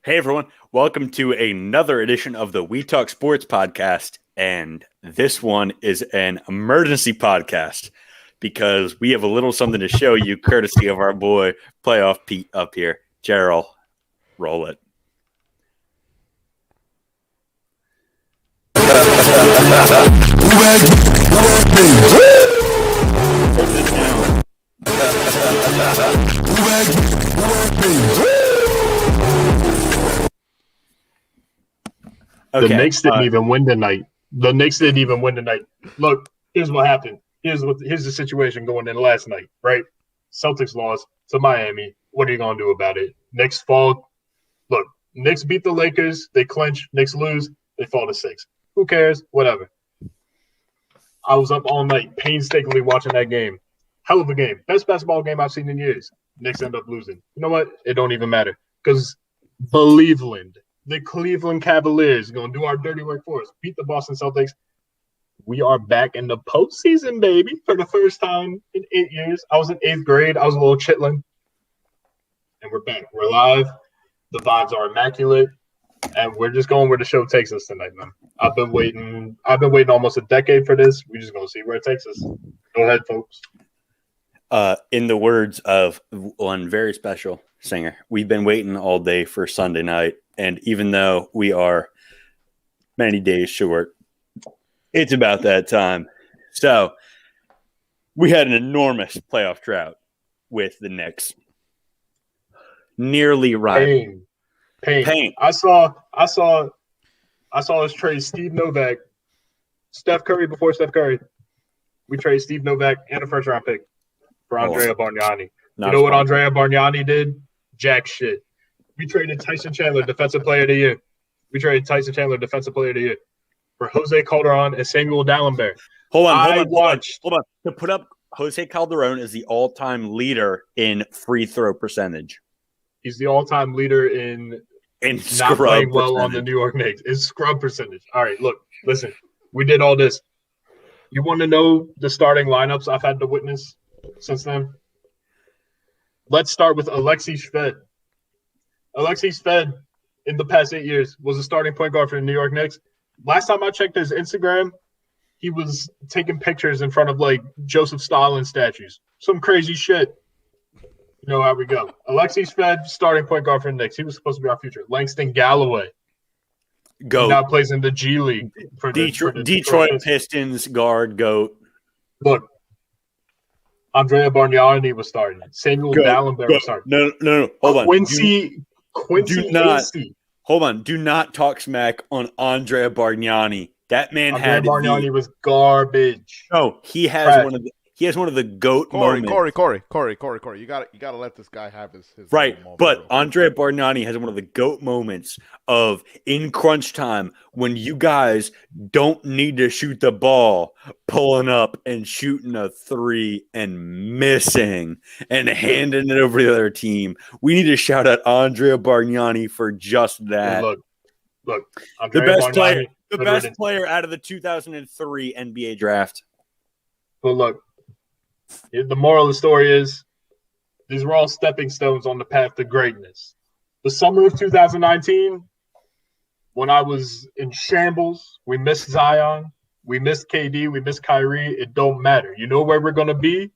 Hey everyone, welcome to another edition of the We Talk Sports podcast. And this one is an emergency podcast because we have a little something to show you courtesy of our boy Playoff Pete up here. Gerald, roll it. The Knicks didn't even win tonight. Look, here's what happened. Here's the situation going in last night, right? Celtics lost to Miami. What are you gonna do about it? Knicks fall. Look, Knicks beat the Lakers. They clinch. Knicks lose. They fall to 6. Who cares? Whatever. I was up all night painstakingly watching that game. Hell of a game. Best basketball game I've seen in years. Knicks end up losing. You know what? It don't even matter because the Cleveland Cavaliers are going to do our dirty work for us. Beat the Boston Celtics. We are back in the postseason, baby, for the first time in 8 years. I was in 8th grade. I was a little chitlin'. And we're back. We're live. The vibes are immaculate. And we're just going where the show takes us tonight, man. I've been waiting almost a decade for this. We're just going to see where it takes us. Go ahead, folks. In the words of one very special singer, we've been waiting all day for Sunday night. And even though we are many days short, it's about that time. So we had an enormous playoff drought with the Knicks. Nearly right. Pain. I saw us trade Steve Novak, Steph Curry before Steph Curry. We traded Steve Novak and a first-round pick for Andrea Bargnani. You know what Andrea Bargnani did? Jack shit. We traded Tyson Chandler, Defensive Player of the Year. For Jose Calderon and Samuel Dallenberg. Hold on. To put up Jose Calderon as the all-time leader in free throw percentage. He's the all-time leader in not playing well on the New York Knicks. It's scrub percentage. All right, look, listen. We did all this. You want to know the starting lineups I've had to witness since then? Let's start with Alexei Shved. Alexei Shved, in the past 8 years, was a starting point guard for the New York Knicks. Last time I checked his Instagram, he was taking pictures in front of, like, Joseph Stalin statues. Some crazy shit. You know how we go. Alexei Shved, starting point guard for the Knicks. He was supposed to be our future. Langston Galloway. Goat. He now plays in the G League. For Detroit Pistons guard, GOAT. Look, Andrea Bargnani was starting. Samuel Dallenberg was starting. No. Hold on. Quincy Acey. Hold on. Do not talk smack on Andrea Bargnani. That man Bargnani was garbage. No, he has one of the GOAT moments. Corey, you gotta let this guy have his right. moment, But bro. Andrea Bargnani has one of the GOAT moments of in crunch time when you guys don't need to shoot the ball, pulling up and shooting a 3 and missing and handing it over to the other team. We need to shout out Andrea Bargnani for just that. Look, the best player out of the 2003 NBA draft. But look, the moral of the story is these were all stepping stones on the path to greatness. The summer of 2019, when I was in shambles, we missed Zion, we missed KD, we missed Kyrie. It don't matter. You know where we're going to be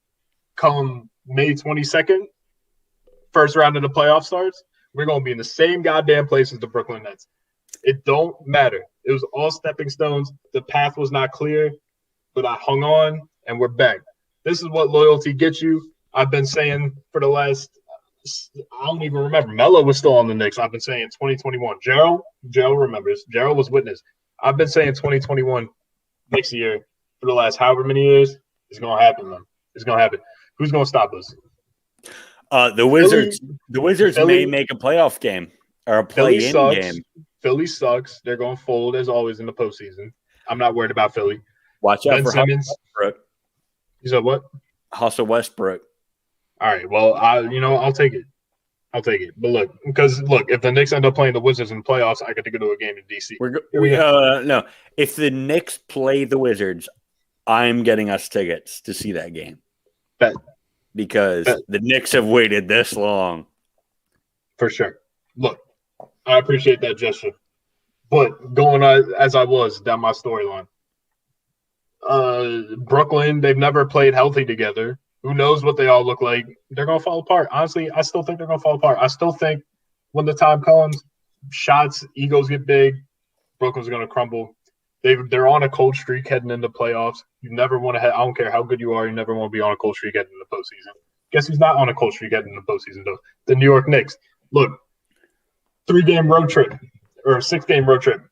come May 22nd, first round of the playoff starts? We're going to be in the same goddamn place as the Brooklyn Nets. It don't matter. It was all stepping stones. The path was not clear, but I hung on, and we're back. This is what loyalty gets you. I've been saying for the last – I don't even remember. Melo was still on the Knicks. I've been saying 2021. Gerald remembers. Gerald was witness. I've been saying 2021 next year for the last however many years. It's going to happen, man. It's going to happen. Who's going to stop us? The Wizards may make a playoff game or a play-in game. Philly sucks. They're going to fold, as always, in the postseason. I'm not worried about Philly. Watch out for Simmons. Westbrook. You said what? Hustle Westbrook. All right. Well, I'll take it. But look, if the Knicks end up playing the Wizards in the playoffs, I get to go to a game in DC. No. If the Knicks play the Wizards, I'm getting us tickets to see that game. Bet. Because the Knicks have waited this long. For sure. Look, I appreciate that gesture. But going as I was down my storyline, Brooklyn, they've never played healthy together. Who knows what they all look like? They're gonna fall apart. Honestly, I still think they're gonna fall apart. I still think when the time comes, shots, egos get big, Brooklyn's gonna crumble. They're on a cold streak heading into playoffs. You never want to. I don't care how good you are. You never want to be on a cold streak heading into the postseason. Guess who's not on a cold streak heading into the postseason though? The New York Knicks. Look, 3-game road trip or 6-game road trip.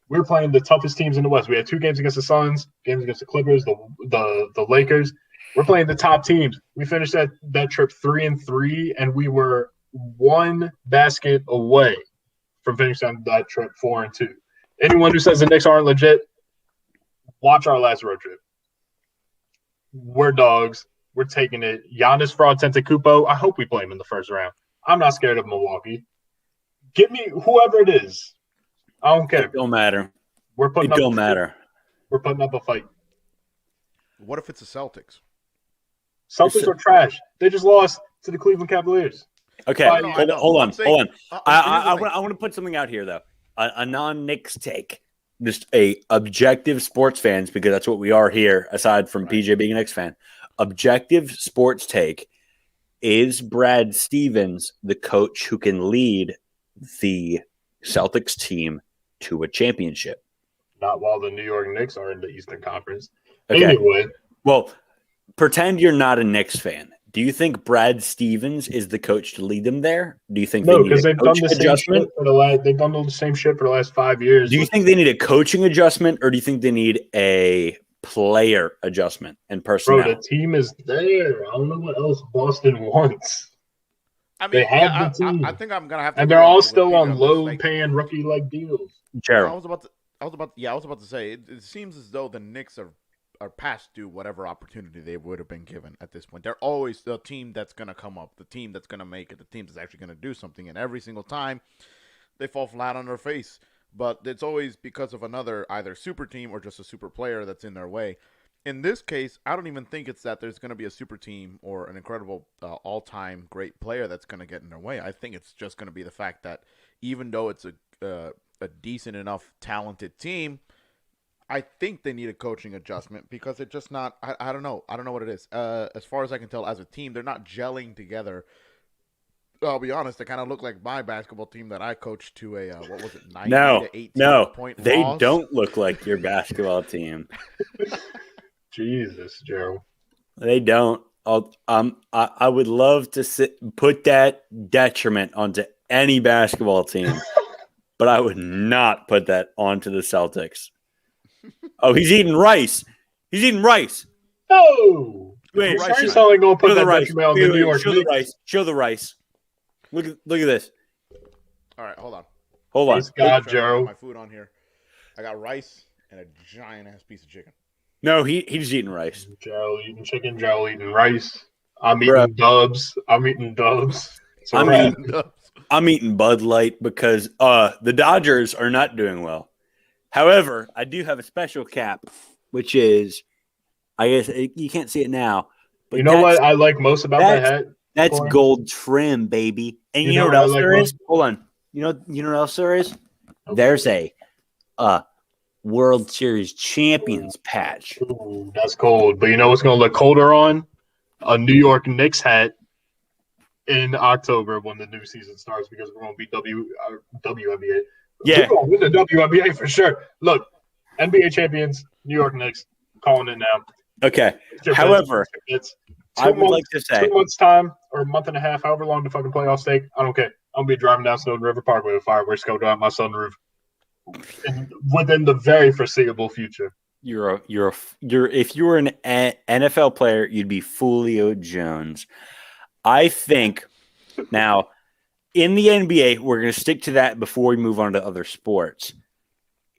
We were playing the toughest teams in the West. We had 2 games against the Suns, games against the Clippers, the Lakers. We're playing the top teams. We finished that trip 3-3, and we were 1 basket away from finishing that trip 4-2. Anyone who says the Knicks aren't legit, watch our last road trip. We're dogs. We're taking it. Giannis Antetokounmpo, I hope we play him in the first round. I'm not scared of Milwaukee. Give me whoever it is. I don't care. It don't matter. We're putting It don't matter. We're putting up a fight. What if it's the Celtics? Celtics are trash. They just lost to the Cleveland Cavaliers. Okay, I know. hold on. I Here's want to put something out here, though. A non-Knicks take. Just a objective sports fans, because that's what we are here, aside from PJ being a Knicks fan. Objective sports take. Is Brad Stevens the coach who can lead the Celtics team to a championship? Not while the New York Knicks are in the Eastern Conference. Okay. Anyway. Well, pretend you're not a Knicks fan. Do you think Brad Stevens is the coach to lead them there? Do you think No, because they've done the same shit for the last. They've done the same shit for the last 5 years. Do you think they need a coaching adjustment, or do you think they need a player adjustment and personnel? Bro, the team is there. I don't know what else Boston wants. I mean, They have the team. I think I'm gonna have to. And they're all still on low-paying rookie-like deals. Gerald. I was about to say. It seems as though the Knicks are past due whatever opportunity they would have been given at this point. They're always the team that's gonna come up, the team that's gonna make it, the team that's actually gonna do something. And every single time, they fall flat on their face. But it's always because of another either super team or just a super player that's in their way. In this case, I don't even think it's that there's going to be a super team or an incredible all-time great player that's going to get in their way. I think it's just going to be the fact that even though it's a decent enough talented team, I think they need a coaching adjustment because it's just not. I don't know. I don't know what it is. As far as I can tell, as a team, they're not gelling together. I'll be honest. They kind of look like my basketball team that I coached to a what was it? 90 to 18 point they loss. don't look like your basketball team. Jesus, Joe. They don't. I would love to put that detriment onto any basketball team, but I would not put that onto the Celtics. Oh, he's eating rice. He's eating rice. No. Wait, Rice only going to put that rice. detriment on the New York Show Knicks. the rice. Show the rice. Look at this. All right, hold on. Hold on. Praise God, I'm trying to Joe. get my food on here. I got rice and a giant ass piece of chicken. No, he's eating rice. Joe eating chicken, Joe eating rice. I'm eating dubs. I'm eating Bud Light because the Dodgers are not doing well. However, I do have a special cap, which is, I guess you can't see it now. But you know what I like most about that hat? That's gold trim, baby. And you know what else there is? Hold on. You know what else there is? Okay. There's a World Series champions patch. Ooh, that's cold. But you know what's going to look colder on? A New York Knicks hat in October when the new season starts because we're going to be WNBA. Yeah. We're going to win the WNBA for sure. Look, NBA champions, New York Knicks, calling it now. Okay. However, I would like to say 2 months' time or a month and a half, however long the fucking playoffs take, I don't care. I'm going to be driving down Snowden River Parkway with fireworks going down my sunroof within the very foreseeable future. If you were an NFL player, you'd be Julio Jones. I think now in the NBA, we're going to stick to that before we move on to other sports.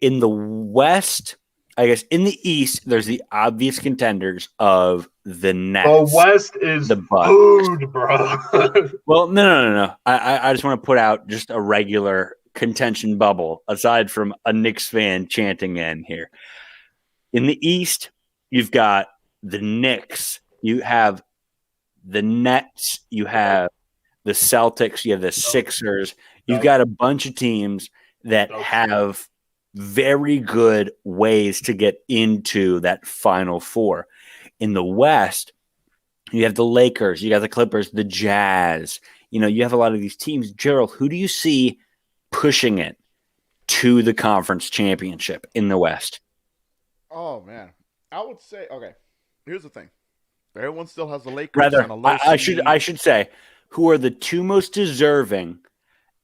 In the West, I guess in the East, there's the obvious contenders of the Nets. The West is the Bucks. Food, bro. Well, no. I just want to put out just a regular contention bubble, aside from a Knicks fan chanting in here. In the East, you've got the Knicks. You have the Nets. You have the Celtics. You have the Sixers. You've got a bunch of teams that have very good ways to get into that Final Four. In the West, you have the Lakers, you got the Clippers, the Jazz. You have a lot of these teams. Gerald, who do you see pushing it to the conference championship in the West? Oh man, I would say okay. Here's the thing: everyone still has the Lakers Rather, on a low I should say, who are the two most deserving,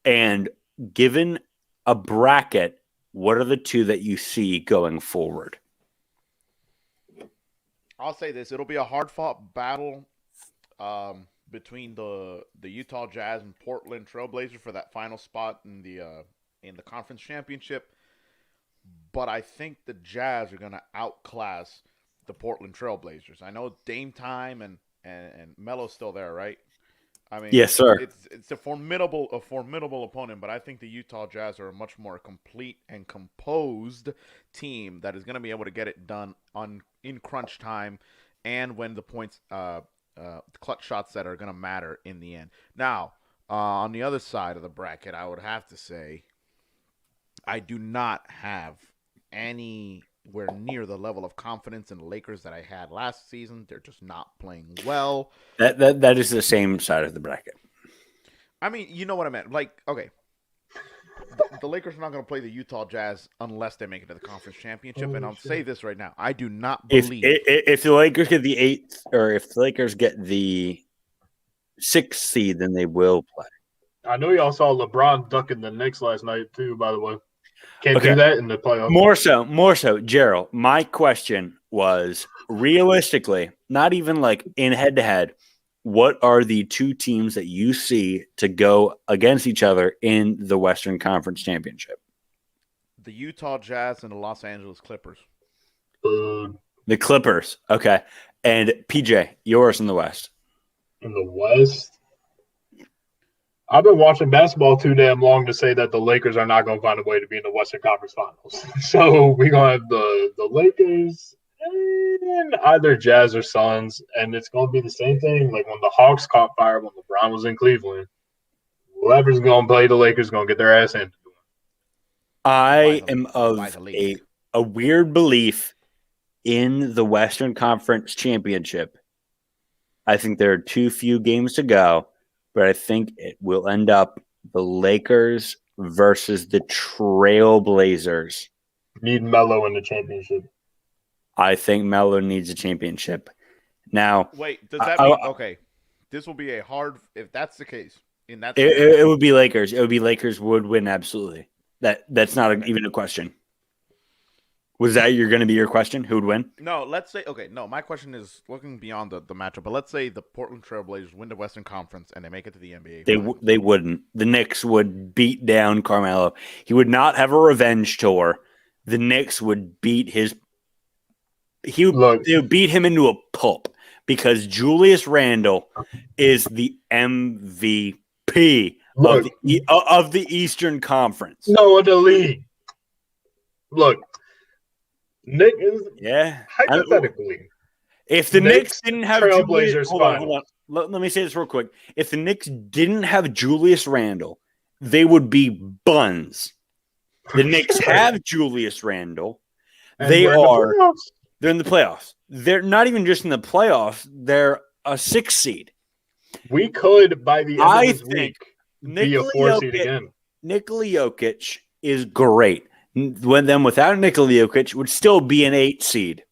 and given a bracket, what are the two that you see going forward? I'll say this: it'll be a hard-fought battle between the Utah Jazz and Portland Trailblazers for that final spot in the conference championship. But I think the Jazz are going to outclass the Portland Trailblazers. I know Dame Time and Melo's still there, right? I mean, yes, sir. It's a formidable opponent, but I think the Utah Jazz are a much more complete and composed team that is going to be able to get it done in crunch time and when the points, clutch shots that are going to matter in the end. Now, on the other side of the bracket, I would have to say I do not have anywhere near the level of confidence in the Lakers that I had last season. They're just not playing well. That is the same side of the bracket. I mean, you know what I meant. Like, okay, the Lakers are not going to play the Utah Jazz unless they make it to the conference championship. And I'll say this right now: I do not believe if the Lakers get the 8th, or if the Lakers get the 6th seed, then they will play. I know y'all saw LeBron ducking the Knicks last night too. By the way, can't do that in the playoffs. More so, Gerald. My question was realistically, not even like in head to head. What are the two teams that you see to go against each other in the Western Conference Championship? The Utah Jazz and the Los Angeles Clippers. The Clippers, okay. And PJ, yours in the West. In the West, I've been watching basketball too damn long to say that the Lakers are not going to find a way to be in the Western Conference Finals. So we're going to have the Lakers and either Jazz or Suns, and it's going to be the same thing. Like when the Hawks caught fire when LeBron was in Cleveland, whoever's going to play the Lakers is going to get their ass handed to them. I am of a weird belief in the Western Conference Championship. I think there are too few games to go, but I think it will end up the Lakers versus the Trailblazers. Need Melo in the championship. I think Melo needs a championship. Now, wait, does that mean okay? This will be a hard. If that's the case, it would be Lakers. It would be Lakers would win absolutely. That's not even a question. Was that going to be your question? Who would win? No, let's say okay. No, my question is looking beyond the matchup. But let's say the Portland Trailblazers win the Western Conference and they make it to the NBA. They wouldn't. The Knicks would beat down Carmelo. He would not have a revenge tour. The Knicks would beat his. They would beat him into a pulp because Julius Randle is the MVP of the Eastern Conference. No, of the league. Look, Nick is hypothetically. If the Knicks didn't have Trailblazers, hold on. Let me say this real quick. If the Knicks didn't have Julius Randle, they would be buns. The Knicks have Julius Randle. They're in the playoffs. They're not even just in the playoffs. They're a 6th seed. We could, by the end of this week, be a 4 seed again. Nikola Jokic is great. Without Nikola Jokic, would still be an 8 seed.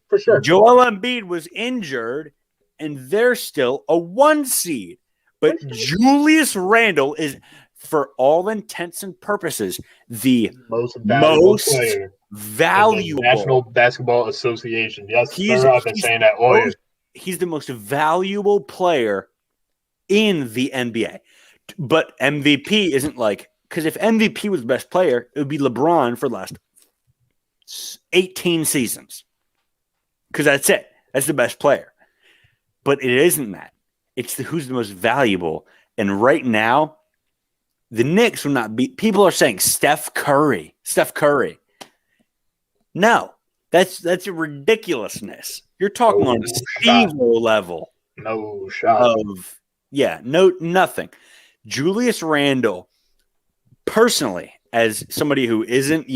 For sure. Joel Embiid was injured, and they're still a 1 seed. But Julius Randle is, for all intents and purposes, the most valuable National Basketball Association. Yes, sir, I've been saying that all year. He's the most valuable player in the NBA. But MVP isn't like, because if MVP was the best player, it would be LeBron for the last 18 seasons. Because that's it. That's the best player. But it isn't that. It's who's the most valuable. And right now, the Knicks will not be. People are saying Steph Curry. No, that's a ridiculousness. You're talking on a Steve-O level. No shot. Nothing. Julius Randle, personally, as somebody who isn't,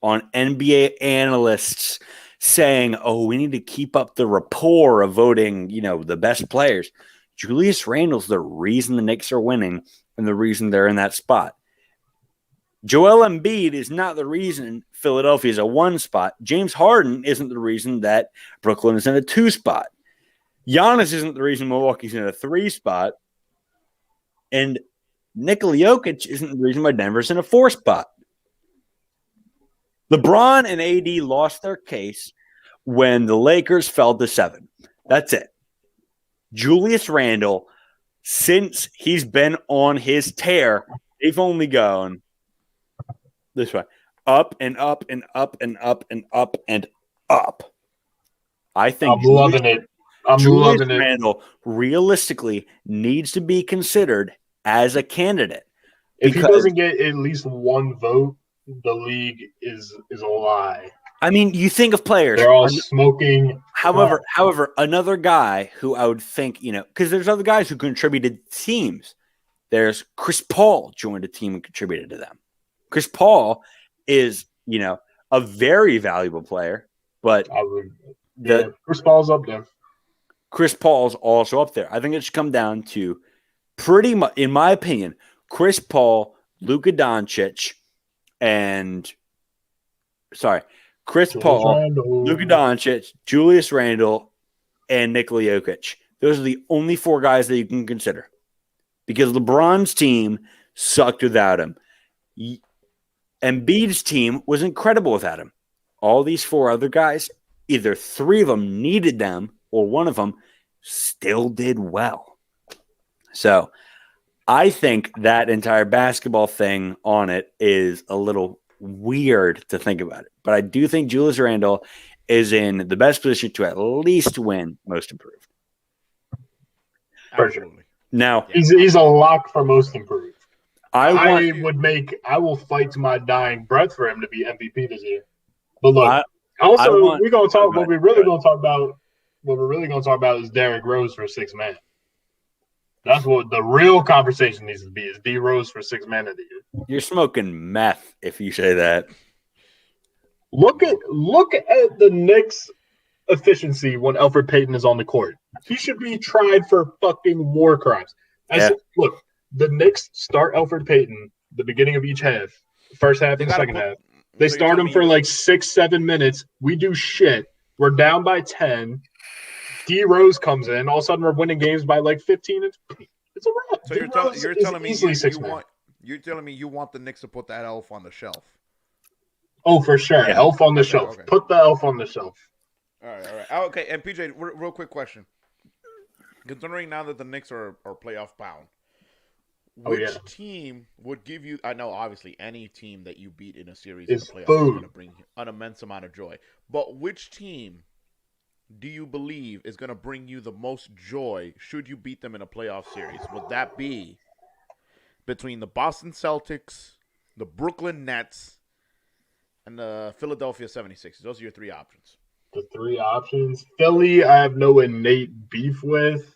on NBA analysts saying, oh, we need to keep up the rapport of voting, the best players. Julius Randle's the reason the Knicks are winning and the reason they're in that spot. Joel Embiid is not the reason Philadelphia is a 1 spot. James Harden isn't the reason that Brooklyn is in a 2 spot. Giannis isn't the reason Milwaukee's in a 3 spot. And Nikola Jokic isn't the reason why Denver's in a 4 spot. LeBron and AD lost their case when the Lakers fell to 7. That's it. Julius Randle, since he's been on his tear, they've only gone this way. Up and up and up and up and up and up. I think I'm loving it. Julius Randle realistically needs to be considered as a candidate. If he doesn't get at least 1 vote, the league is a lie. I mean, you think of players. They're all smoking. However, another guy who I would think, because there's other guys who contributed to teams. There's Chris Paul joined a team and contributed to them. Chris Paul is, a very valuable player, but Chris Paul's up there. Chris Paul's also up there. I think it should come down to pretty much, in my opinion, Chris Paul, Luka Doncic, Luka Doncic, Julius Randle, and Nikola Jokic. Those are the only 4 guys that you can consider. Because LeBron's team sucked without him. Embiid's team was incredible without him. All these 4 other guys, either 3 of them needed them or 1 of them still did well. So I think that entire basketball thing on it is a little weird to think about it. But I do think Julius Randle is in the best position to at least win Most Improved. Absolutely. Now he's a lock for Most Improved. I will fight to my dying breath for him to be MVP this year. But look, we're gonna talk. What we're really gonna talk about is Derrick Rose for 6th man. That's what the real conversation needs to be: is D Rose for 6th man of the year. You're smoking meth if you say that. Look at the Knicks' efficiency when Elfrid Payton is on the court. He should be tried for fucking war crimes. Look, the Knicks start Elfrid Payton the beginning of each half, first half and second half. They start him for like 6-7 minutes. We do shit. We're down by 10. D Rose comes in. All of a sudden, we're winning games by like 15 and 20. It's a wrap. So you're telling me you want the Knicks to put that elf on the shelf? Oh, for sure. Yeah. Elf on the shelf. Okay. Put the elf on the shelf. All right. Okay, and PJ, real quick question. Considering now that the Knicks are playoff bound, which team would give you? I know, obviously, any team that you beat in a series in the playoffs is going to bring you an immense amount of joy. But which team do you believe is going to bring you the most joy should you beat them in a playoff series? Would that be between the Boston Celtics, the Brooklyn Nets, and the Philadelphia 76ers? Those are your 3 options. The 3 options. Philly, I have no innate beef with.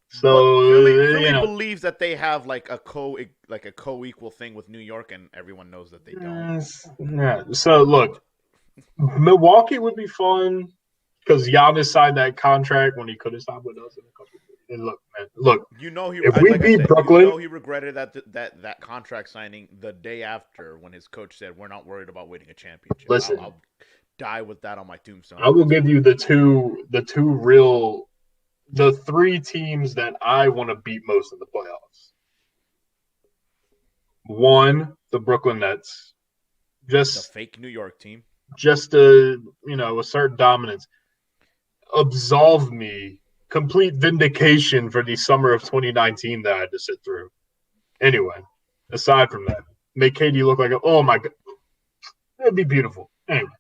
So Philly believes that they have like a co-equal thing with New York, and everyone knows that they don't. Yeah. So look, Milwaukee would be fun because Giannis signed that contract when he could have signed with us in a couple of years. And look. If we beat Brooklyn, he regretted that contract signing the day after when his coach said, "We're not worried about winning a championship." Listen, I'll die with that on my tombstone. I will give you the 3 teams that I want to beat most in the playoffs. 1, the Brooklyn Nets. The fake New York team. Just a certain dominance. Absolve me. Complete vindication for the summer of 2019 that I had to sit through. Anyway, aside from that, make KD look like oh my God. It'd be beautiful. Anyway.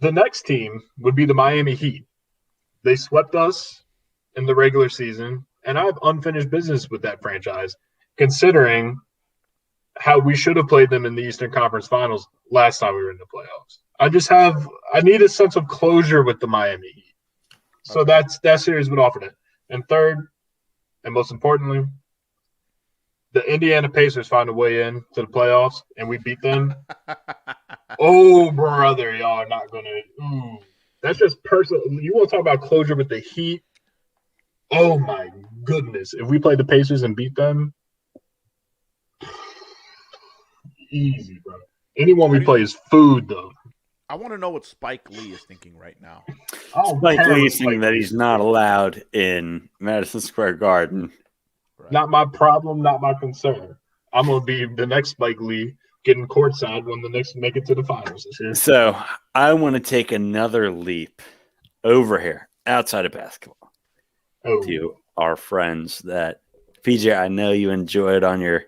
The next team would be the Miami Heat. They swept us in the regular season, and I have unfinished business with that franchise, considering how we should have played them in the Eastern Conference Finals last time we were in the playoffs. I need a sense of closure with the Miami Heat. So that series would offer that. And third, and most importantly, the Indiana Pacers find a way in to the playoffs, and we beat them. Oh, brother, y'all are not gonna. Ooh, that's just personal. You want to talk about closure with the Heat? Oh my goodness! If we play the Pacers and beat them, easy, bro. Anyone we play is food, though. I want to know what Spike Lee is thinking right now. Spike Lee is thinking that he's not allowed in Madison Square Garden. Right. Not my problem, not my concern. I'm gonna be the next Spike Lee getting courtside when the Knicks make it to the finals this year. So I want to take another leap over here outside of basketball to our friends that PJ, I know you enjoyed on your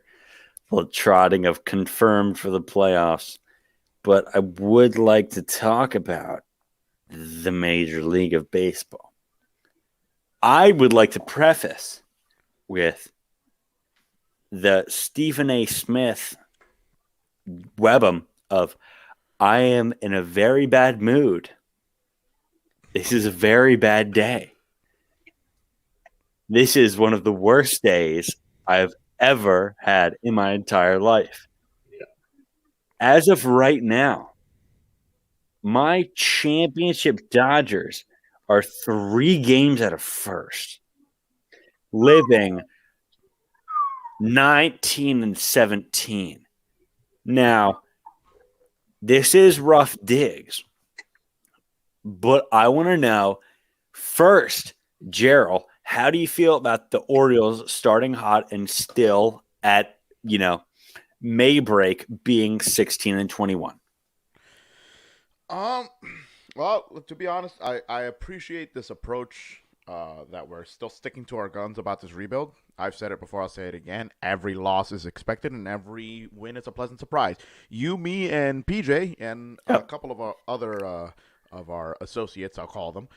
little trotting of confirmed for the playoffs, but I would like to talk about the Major League of Baseball. I would like to preface with the Stephen A. Smith Webham of I am in a very bad mood. This is a very bad day. This is one of the worst days I've ever had in my entire life. Yeah. As of right now, my championship Dodgers are 3 games out of first, living 19-17. Now, this is rough digs, but I want to know first, Gerald, how do you feel about the Orioles starting hot and still at, May break being 16-21? Well, to be honest, I appreciate this approach that we're still sticking to our guns about this rebuild. I've said it before, I'll say it again. Every loss is expected, and every win is a pleasant surprise. You, me, and PJ, and a couple of our other of our associates, I'll call them.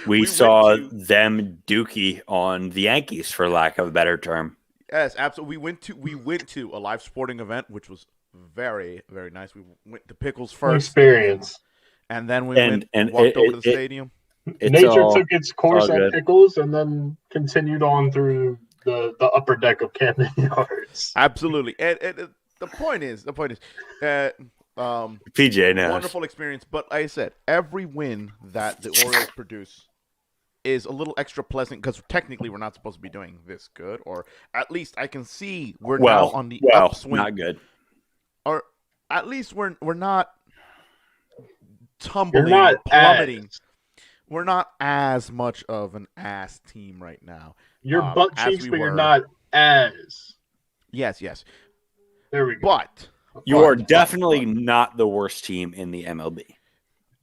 we saw them dookie on the Yankees, for lack of a better term. Yes, absolutely. We went to a live sporting event, which was very, very nice. We went to Pickles first. Experience. And then we walked over to the stadium. Nature took its course at Pickles and then continued on through the upper deck of Camden Yards. Absolutely. And the point is, PJ knows. Wonderful experience. But like I said, every win that the Orioles produce is a little extra pleasant because technically we're not supposed to be doing this good, or at least I can see we're now on the upswing. Not good. Or at least we're not tumbling, plummeting. We're not as much of an ass team right now. You're butt cheeks, but you're not as. Yes. There we go. But you are definitely not the worst team in the MLB.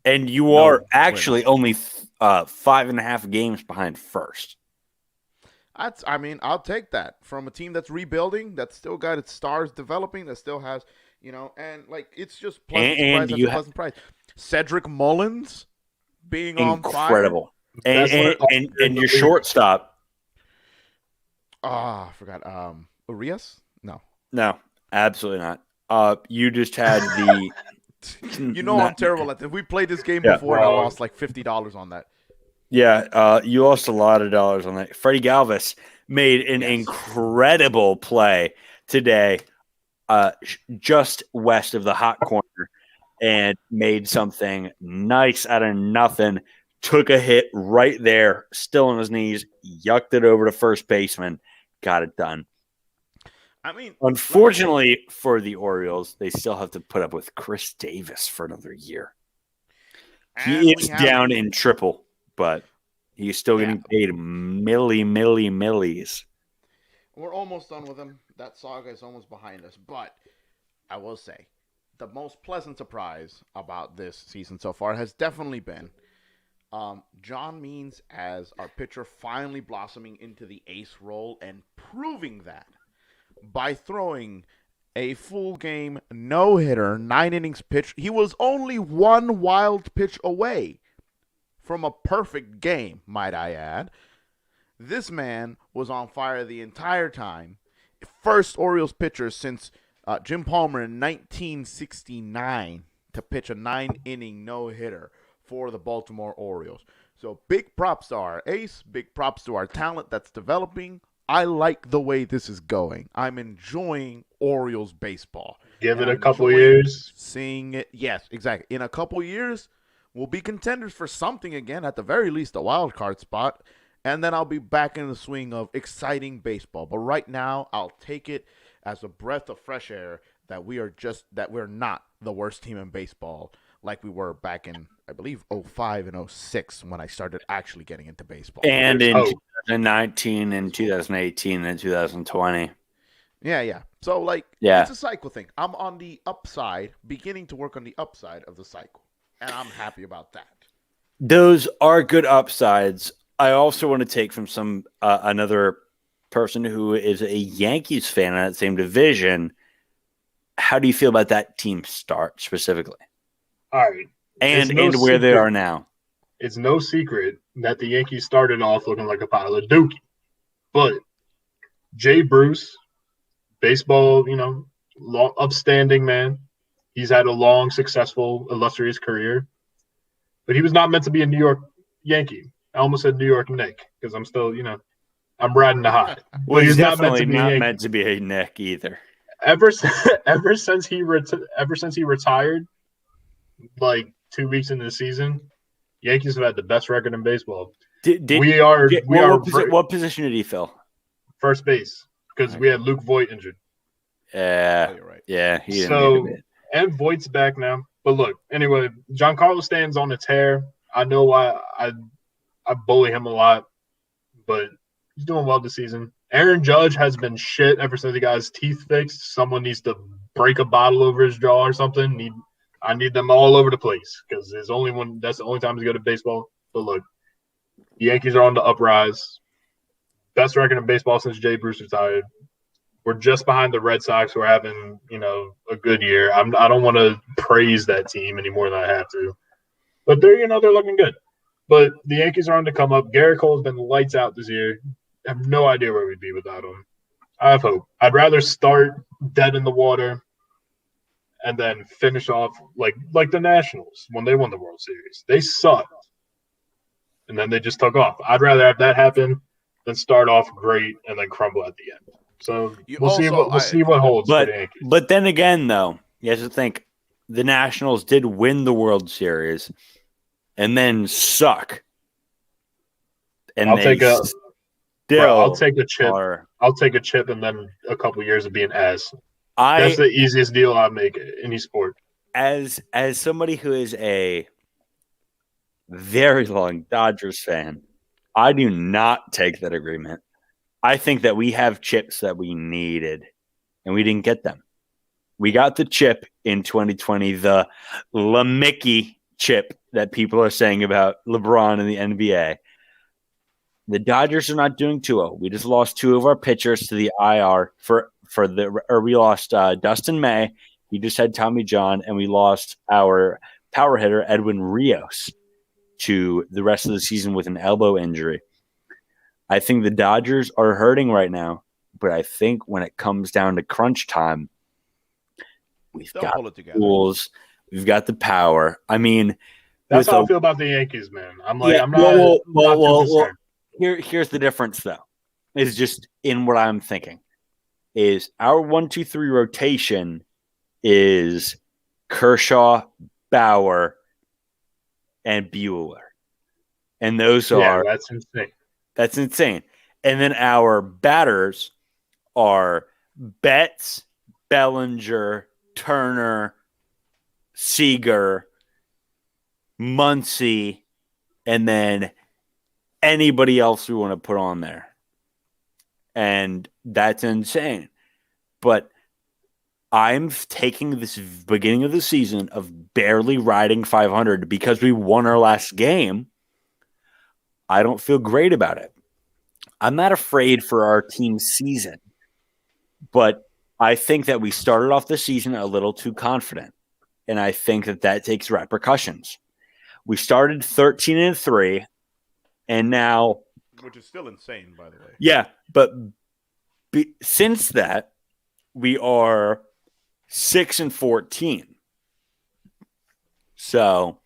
And you are actually only 5.5 games behind first. I'll take that from a team that's rebuilding, that's still got its stars developing, that still has, and it's just pleasant surprise. Cedric Mullins being incredible. On fire. And your shortstop. I forgot. Urias? No, absolutely not. You just had the. I'm terrible at this. We played this game before, and I lost like $50 on that. Yeah, you lost a lot of dollars on that. Freddie Galvis made an incredible play today, just west of the hot corner, and made something nice out of nothing. Took a hit right there, still on his knees, yucked it over to first baseman, got it done. Unfortunately for the Orioles, they still have to put up with Chris Davis for another year. He is down in triple, but he's still getting paid millies. We're almost done with him. That saga is almost behind us. But I will say, the most pleasant surprise about this season so far has definitely been John Means as our pitcher finally blossoming into the ace role and proving that by throwing a full game no-hitter, 9 innings pitch. He was only one wild pitch away from a perfect game, might I add. This man was on fire the entire time. First Orioles pitcher since Jim Palmer in 1969 to pitch a 9-inning no-hitter for the Baltimore Orioles. So big props to our ace, big props to our talent that's developing. I like the way this is going. I'm enjoying Orioles baseball. Give And it a I'm couple enjoying years. seeing it. Yes, exactly. In a couple years, we'll be contenders for something again, at the very least a wild card spot. And then I'll be back in the swing of exciting baseball. But right now, I'll take it as a breath of fresh air that we're not the worst team in baseball like we were back in, I believe, '05 and '06 when I started actually getting into baseball. And There's in hope. 2019 and 2018 and 2020. Yeah. So, Yeah. it's a cycle thing. I'm on the upside, beginning to work on the upside of the cycle. And I'm happy about that. Those are good upsides. I also want to take from another person who is a Yankees fan in that same division. How do you feel about that team start specifically? All right. And where they are now? It's no secret that the Yankees started off looking like a pile of dookie. But Jay Bruce, baseball, upstanding man. He's had a long, successful, illustrious career. But he was not meant to be a New York Yankee. I almost said New York Knick because I'm still, I'm riding the high. Well, But he's not meant definitely to be not meant to be a Knick either. ever since he retired, like 2 weeks into the season, Yankees have had the best record in baseball. What position did he fill? First base because we had Luke Voit injured. Yeah, you're right. Yeah, he didn't make it. And Voigt's back now. But look, anyway, Giancarlo Stanton's on a tear. I know why I bully him a lot, but he's doing well this season. Aaron Judge has been shit ever since he got his teeth fixed. Someone needs to break a bottle over his jaw or something. I need them all over the place because that's the only time he's good at baseball. But look, the Yankees are on the uprise. Best record in baseball since Jay Bruce retired. We're just behind the Red Sox, who are having, a good year. I don't want to praise that team any more than I have to, but they're looking good. But the Yankees are on the come up. Garrett Cole's been lights out this year. I have no idea where we'd be without him. I have hope. I'd rather start dead in the water and then finish off like the Nationals when they won the World Series. They sucked, and then they just took off. I'd rather have that happen than start off great and then crumble at the end. So we'll see what holds for the Yankees. But then again, though, you have to think the Nationals did win the World Series and then suck. And I'll take a chip. I'll take a chip and then a couple years of being ass. That's the easiest deal I make in any sport. As somebody who is a very long Dodgers fan, I do not take that agreement. I think that we have chips that we needed, and we didn't get them. We got the chip in 2020, the LeMickey chip that people are saying about LeBron in the NBA. The Dodgers are not doing too well. We just lost two of our pitchers to the IR we lost Dustin May. We just had Tommy John, and we lost our power hitter Edwin Rios to the rest of the season with an elbow injury. I think the Dodgers are hurting right now, but I think when it comes down to crunch time, we've got the tools, we've got the power. I mean, that's how I feel about the Yankees, man. I'm not too concerned. Here's the difference, though. Is just in what I'm thinking is our 1-2-3 rotation is Kershaw, Bauer, and Buehler, and those are that's insane. That's insane. And then our batters are Betts, Bellinger, Turner, Seager, Muncy, and then anybody else we want to put on there. And that's insane. But I'm taking this beginning of the season of barely riding 500 because we won our last game. I don't feel great about it. I'm not afraid for our team's season, but I think that we started off the season a little too confident, and I think that takes repercussions. We started 13-3, and now, which is still insane, by the way. Yeah, but since that, we are 6-14. So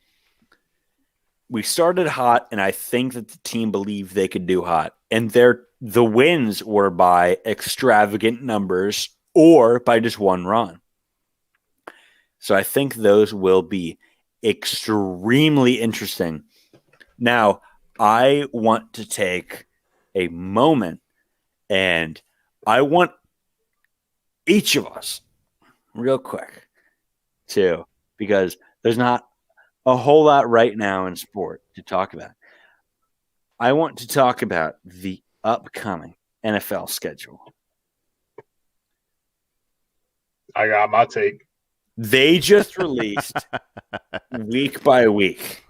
we started hot, and I think that the team believed they could do hot. And the wins were by extravagant numbers or by just one run. So I think those will be extremely interesting. Now, I want to take a moment, and I want each of us, real quick, too, because there's not a whole lot right now in sport to talk about. I want to talk about the upcoming NFL schedule. I got my take. They just released week by week,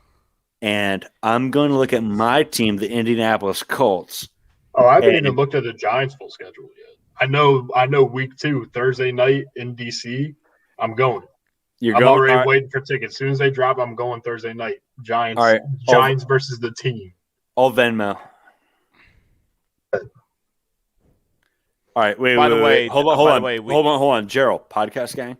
and I'm going to look at my team, the Indianapolis Colts. Oh, I haven't even looked at the Giants' full schedule yet. I know week 2, Thursday night in DC, I'm going. I'm already waiting for tickets. As soon as they drop, I'm going Thursday night. Giants versus the team. All Venmo. All right, wait. Hold on, Gerald. Podcast gang.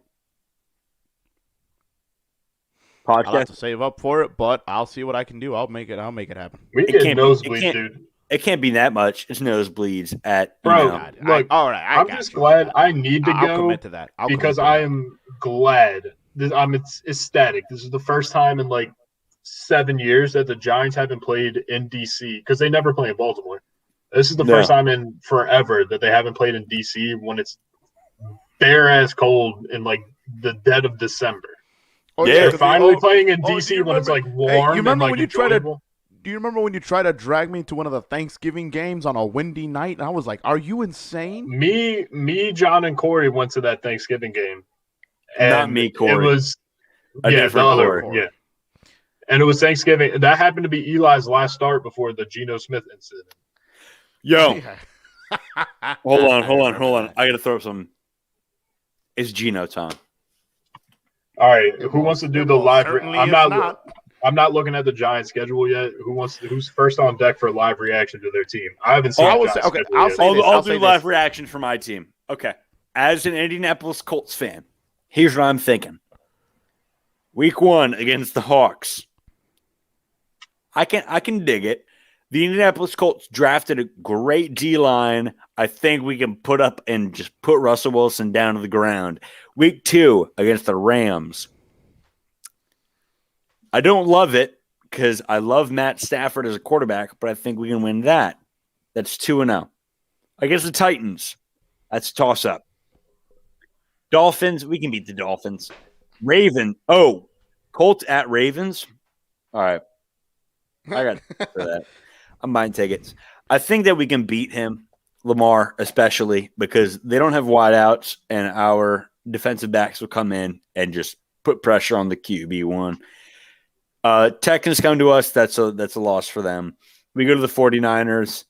I'll have to save up for it, but I'll see what I can do. I'll make it happen. We get nosebleeds, dude. It can't be that much. It's nosebleeds at look. All right, I'm just glad I need to go. I'll commit to that because I am glad. I'm ecstatic. This is the first time in like 7 years that the Giants haven't played in DC because they never play in Baltimore. This is the first time in forever that they haven't played in DC when it's bare ass cold in like the dead of December. Oh, yeah, they're finally playing in DC when it's like warm. Hey, you remember when you enjoyable. Do you remember when you tried to drag me to one of the Thanksgiving games on a windy night? And I was like, "Are you insane?" Me, John, and Corey went to that Thanksgiving game. And not me, Corey. It was the other Corey. Yeah. And it was Thanksgiving. That happened to be Eli's last start before the Geno Smith incident. Yo, hold on. I got to throw up some. It's Geno time. All right, who wants to do the live? I'm not looking at the Giants schedule yet. Who's first on deck for a live reaction to their team? I haven't seen. I'll do live reaction for my team. Okay, as an Indianapolis Colts fan, here's what I'm thinking. Week 1 against the Hawks. I can dig it. The Indianapolis Colts drafted a great D-line. I think we can put up and just put Russell Wilson down to the ground. Week 2 against the Rams. I don't love it because I love Matt Stafford as a quarterback, but I think we can win that. That's 2-0. Against the Titans, that's a toss-up. Dolphins, we can beat the Dolphins. Colts at Ravens. All right. I got for that. I'm buying tickets. I think that we can beat him, Lamar especially, because they don't have wideouts, and our defensive backs will come in and just put pressure on the QB1. Texans come to us. That's a loss for them. We go to the 49ers.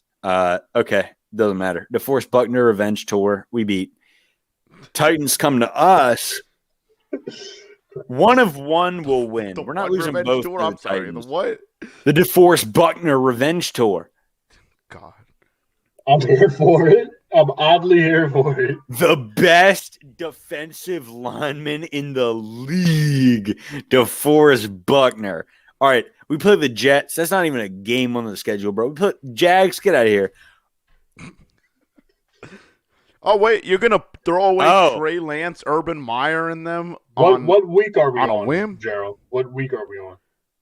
Okay, doesn't matter. DeForest Buckner Revenge Tour. We beat. Titans come to us. One of one will win. We're not losing both. I'm sorry. The what? The DeForest Buckner Revenge Tour. God. I'm here for it. I'm oddly here for it. The best defensive lineman in the league, DeForest Buckner. All right, we play the Jets. That's not even a game on the schedule, bro. We put Jags. Get out of here. Oh, wait. You're going to throw away Trey Lance, Urban Meyer, and them what week are we on a whim? Gerald? What week are we on?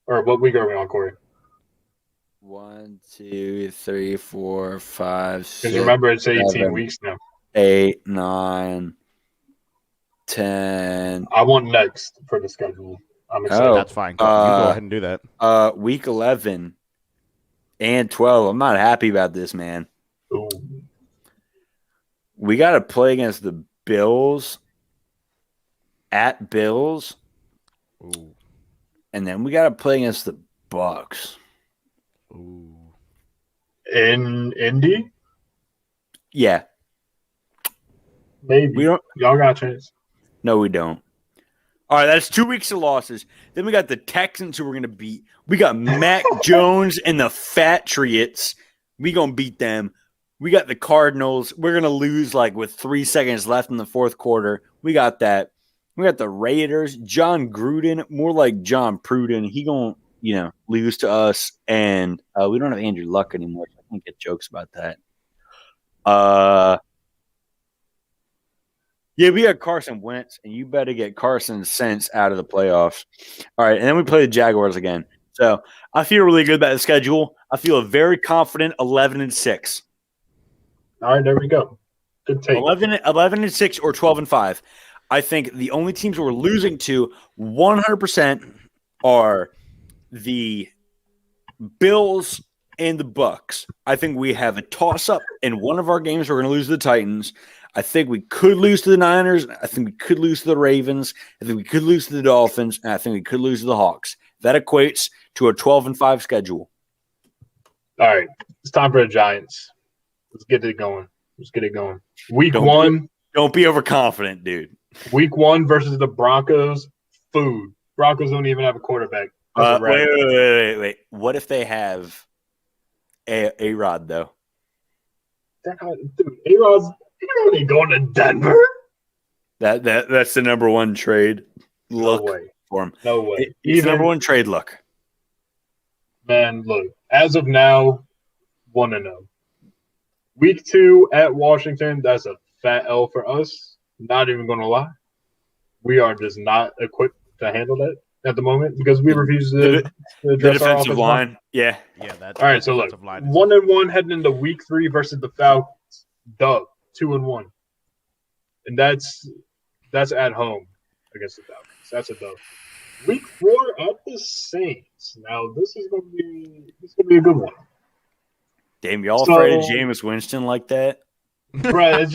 Or what week are we on, Corey? 1, 2, 3, 4, 5, 6. Because remember, it's 18 weeks now. 8, 9, 10. I want next for the schedule. I'm excited. That's fine. You go ahead and do that. Week 11 and 12. I'm not happy about this, man. Ooh. We got to play against the Bills at Bills. Ooh. And then we got to play against the Bucks. Ooh. In Indy? Yeah. Maybe. Y'all got a chance. No, we don't. All right, that's 2 weeks of losses. Then we got the Texans who we're going to beat. We got Mac Jones and the Patriots. We going to beat them. We got the Cardinals. We're going to lose like with 3 seconds left in the fourth quarter. We got that. We got the Raiders. John Gruden, more like John Pruden. He going lose to us, and we don't have Andrew Luck anymore, so I can't get jokes about that. Yeah, we got Carson Wentz, and you better get Carson Wentz out of the playoffs. All right, and then we play the Jaguars again. So I feel really good about the schedule. I feel very confident 11-6. All right, there we go. Good take. 11-6 or 12-5. I think the only teams we're losing to 100% are the Bills and the Bucks. I think we have a toss-up in one of our games. We're going to lose to the Titans. I think we could lose to the Niners. I think we could lose to the Ravens. I think we could lose to the Dolphins. And I think we could lose to the Hawks. That equates to a 12-5 schedule. All right. It's time for the Giants. Let's get it going. Week one. Don't be overconfident, dude. Week 1 versus the Broncos. Food. Broncos don't even have a quarterback. Wait. What if they have A-Rod, though? Dude, A-Rod's ain't going to Denver. That's the number one trade look for him. No way. It's the number one trade look. Man, look. As of now, 1-0. Week 2 at Washington, that's a fat L for us. Not even going to lie. We are just not equipped to handle that at the moment because we refuse to the defensive line. Yeah. All right, so look. 1-1 heading into week 3 versus the Falcons. Dub. 2-1. And that's at home against the Falcons. That's a dub. Week 4 at the Saints. Now this is gonna be a good one. Damn, y'all afraid of Jameis Winston like that? Right,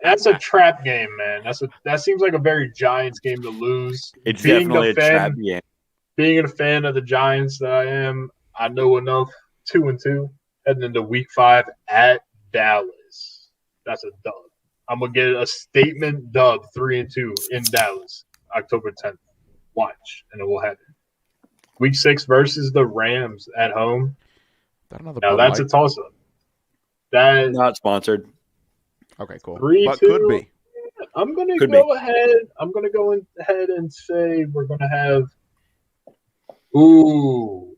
that's a trap game, man. That seems like a very Giants game to lose. It's definitely a trap game. Being a fan of the Giants that I am, I know enough. 2-2 heading into week 5 at Dallas. That's a dub. I'm gonna get a statement dub 3-2 in Dallas, October 10th. Watch, and it will happen. Week 6 versus the Rams at home. Now that's a toss-up. That not sponsored. Okay, cool. 3-2. But could be. I'm gonna go ahead and say we're gonna have. Ooh,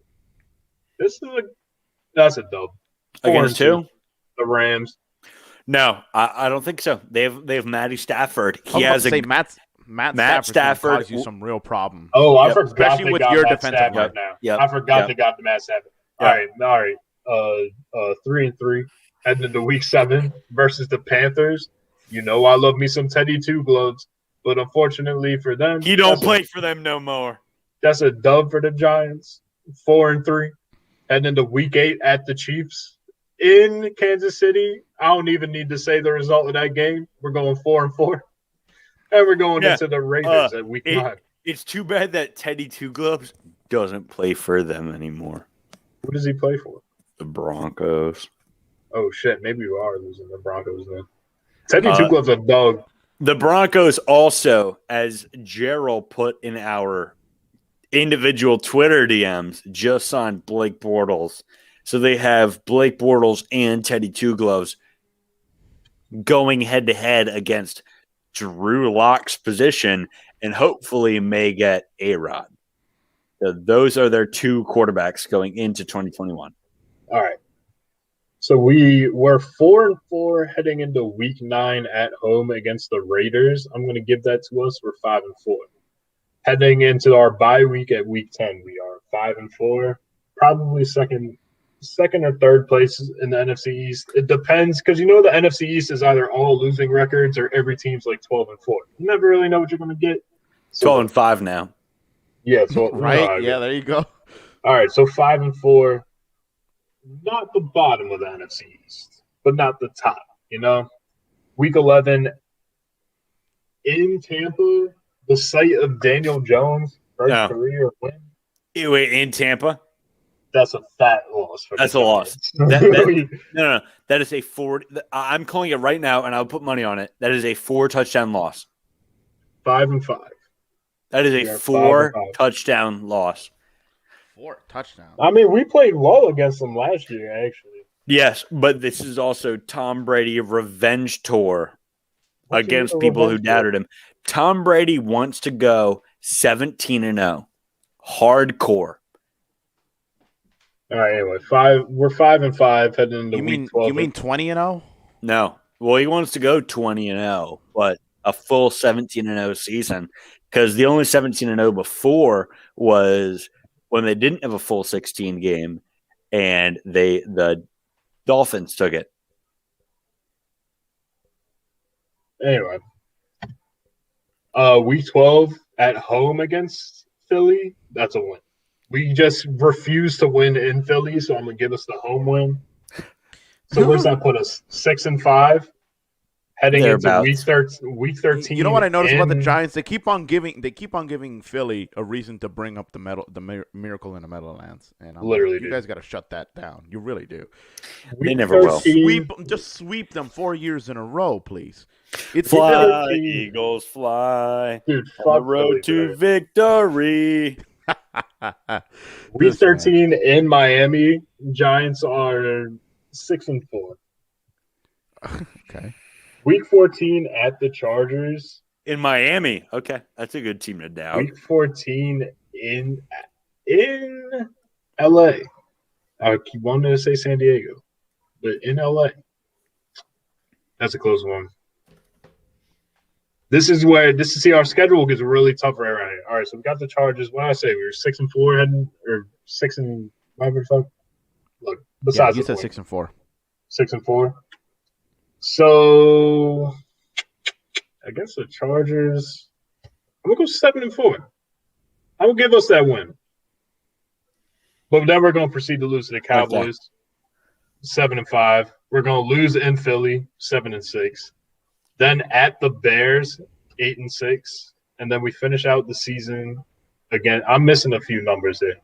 that's a dub. Against who? The Rams. No, I don't think so. They have Matty Stafford. He has Matt Stafford cause you some real problem. Oh, I forgot especially with your defensive line. Now. I forgot they got the Matt Stafford. All right. 3-3 heading into week 7 versus the Panthers. You know I love me some Teddy Two Gloves, but unfortunately for them, he don't play for them no more. That's a dub for the Giants. 4-3 heading into week 8 at the Chiefs in Kansas City. I don't even need to say the result of that game. We're going 4-4. And we're going into the Raiders at week 9. It's too bad that Teddy Two Gloves doesn't play for them anymore. Who does he play for? The Broncos. Oh, shit. Maybe we are losing the Broncos then. Teddy Two Gloves a dog. The Broncos also, as Gerald put in our individual Twitter DMs, just signed Blake Bortles. So they have Blake Bortles and Teddy Two Gloves going head-to-head against Drew Lock's position and hopefully may get A-Rod. So those are their 2 quarterbacks going into 2021. All right. So we were 4-4 heading into week 9 at home against the Raiders. I'm going to give that to us. We're 5-4. Heading into our bye week at week 10, we are 5-4. Probably second or third place in the NFC East. It depends because the NFC East is either all losing records or every team's like 12-4. You never really know what you're going to get. 12-5 now. Yeah, so right. Yeah, there you go. All right, so 5-4. Not the bottom of the NFC East, but not the top. Week 11 in Tampa, the site of Daniel Jones' first career win. Wait, in Tampa? That's a fat loss. That's a loss. No. That is a 4. I'm calling it right now, and I'll put money on it. That is a 4-touchdown loss. 5-5. That is a 4-touchdown loss. 4 touchdowns. I mean, we played well against them last year, actually. Yes, but this is also Tom Brady revenge tour against people who doubted him. Tom Brady wants to go 17-0. Hardcore. All right. Anyway, 5. We're 5-5 heading into You week mean 12. you mean 20-0? No. Well, he wants to go 20-0, but a full 17-0 season, because the only 17-0 before was when they didn't have a full 16 game, and the Dolphins took it. Anyway, week 12 at home against Philly. That's a win. We just refuse to win in Philly, so I'm gonna give us the home win. So where's that put us? 6-5, heading into Thereabouts. week 13. You know what I noticed about the Giants? They keep on giving Philly a reason to bring up the miracle in the Meadowlands, and I'm Literally, like, you dude. guys got to shut that down. You really do. They Week never will. 13, Just sweep them 4 years in a row, please. It's Fly, 13. Eagles, fly. Dude, On the fuck road Philly, to dude. victory. Week This man. 13 in Miami, Giants are 6-4. Okay. Week 14 at the Chargers. In Miami. Okay. That's a good team to doubt. Week 14 in LA. I keep wanting to say San Diego, but in LA. That's a close one. This is see our schedule gets really tough right around here. All right, so we got the Chargers. What did I say? We were 6-4 heading, or 6 and whatever the fuck. Look, Yeah, besides you the said point. 6-4. 6-4. So against the Chargers, I'm gonna go 7-4. I'm gonna give us that win. But then we're gonna proceed to lose to the Cowboys, 7-5. We're gonna lose in Philly, 7-6. Then at the Bears, 8-6. And then we finish out the season again. I'm missing a few numbers there.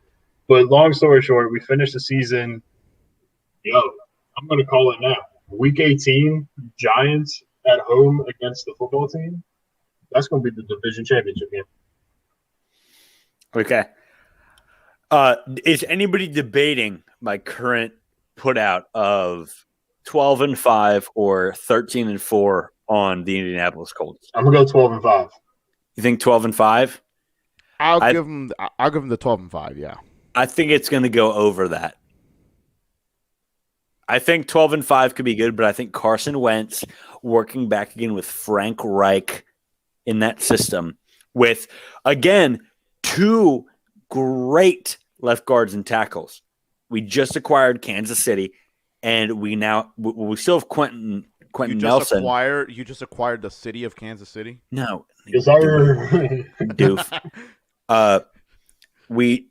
But long story short, we finish the season. I'm gonna call it now. Week 18, Giants at home against the football team. That's gonna be the division championship game. Okay. Is anybody debating my current put out of 12-5 or 13-4 on the Indianapolis Colts? I'm gonna go 12-5. You think 12-5? I'll give them the 12-5. Yeah. I think it's going to go over that. I think 12-5 could be good, but I think Carson Wentz working back again with Frank Reich in that system with, again, 2 great left guards and tackles. We just acquired Kansas City, and we still have Quentin Nelson. You just acquired the city of Kansas City? No. Yes, sir. Doof. We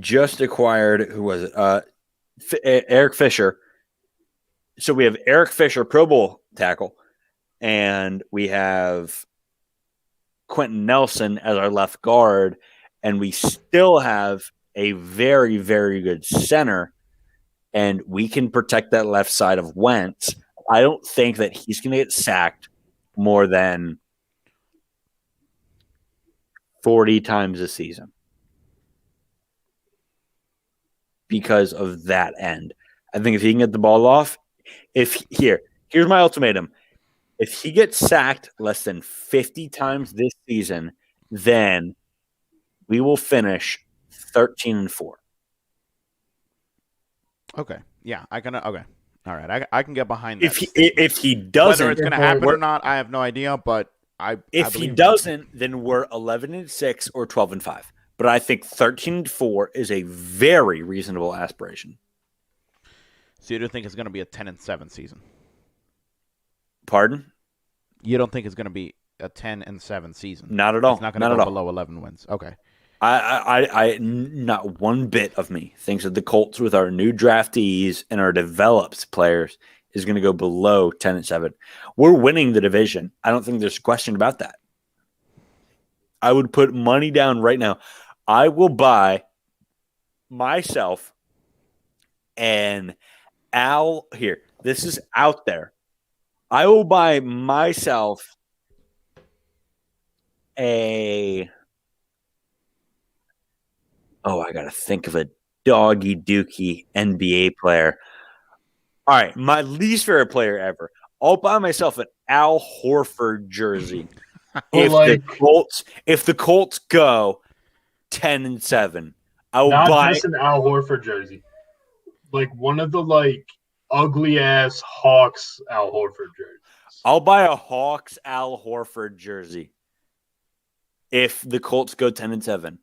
just acquired, who was it? Eric Fisher. So we have Eric Fisher, Pro Bowl tackle, and we have Quentin Nelson as our left guard, and we still have a very, very good center, and we can protect that left side of Wentz. I don't think that he's going to get sacked more than 40 times a season because of that end. I think if he can get the ball off, here's my ultimatum. If he gets sacked less than 50 times this season, then we will finish 13-4. Okay. Yeah, okay. All right. I can get behind that. If he doesn't, whether it's going to happen or not, I have no idea, but if he doesn't, then we're 11-6 or 12-5. But I think 13-4 is a very reasonable aspiration. So you don't think it's going to be a 10-7 season? Pardon? You don't think it's going to be a 10-7 season? Not at all. It's not going to go below 11 wins. Okay. I not one bit of me thinks that the Colts with our new draftees and our developed players is going to go below 10-7. We're winning the division. I don't think there's a question about that. I would put money down right now. I will buy myself and Al here. This is out there. I will buy myself I got to think of a doggy dookie NBA player. All right, my least favorite player ever. I'll buy myself an Al Horford jersey if the Colts go 10-7. I will not buy just an Al Horford jersey. like one of the like ugly ass Hawks Al Horford jerseys. I'll buy a Hawks Al Horford jersey if the Colts go 10-7.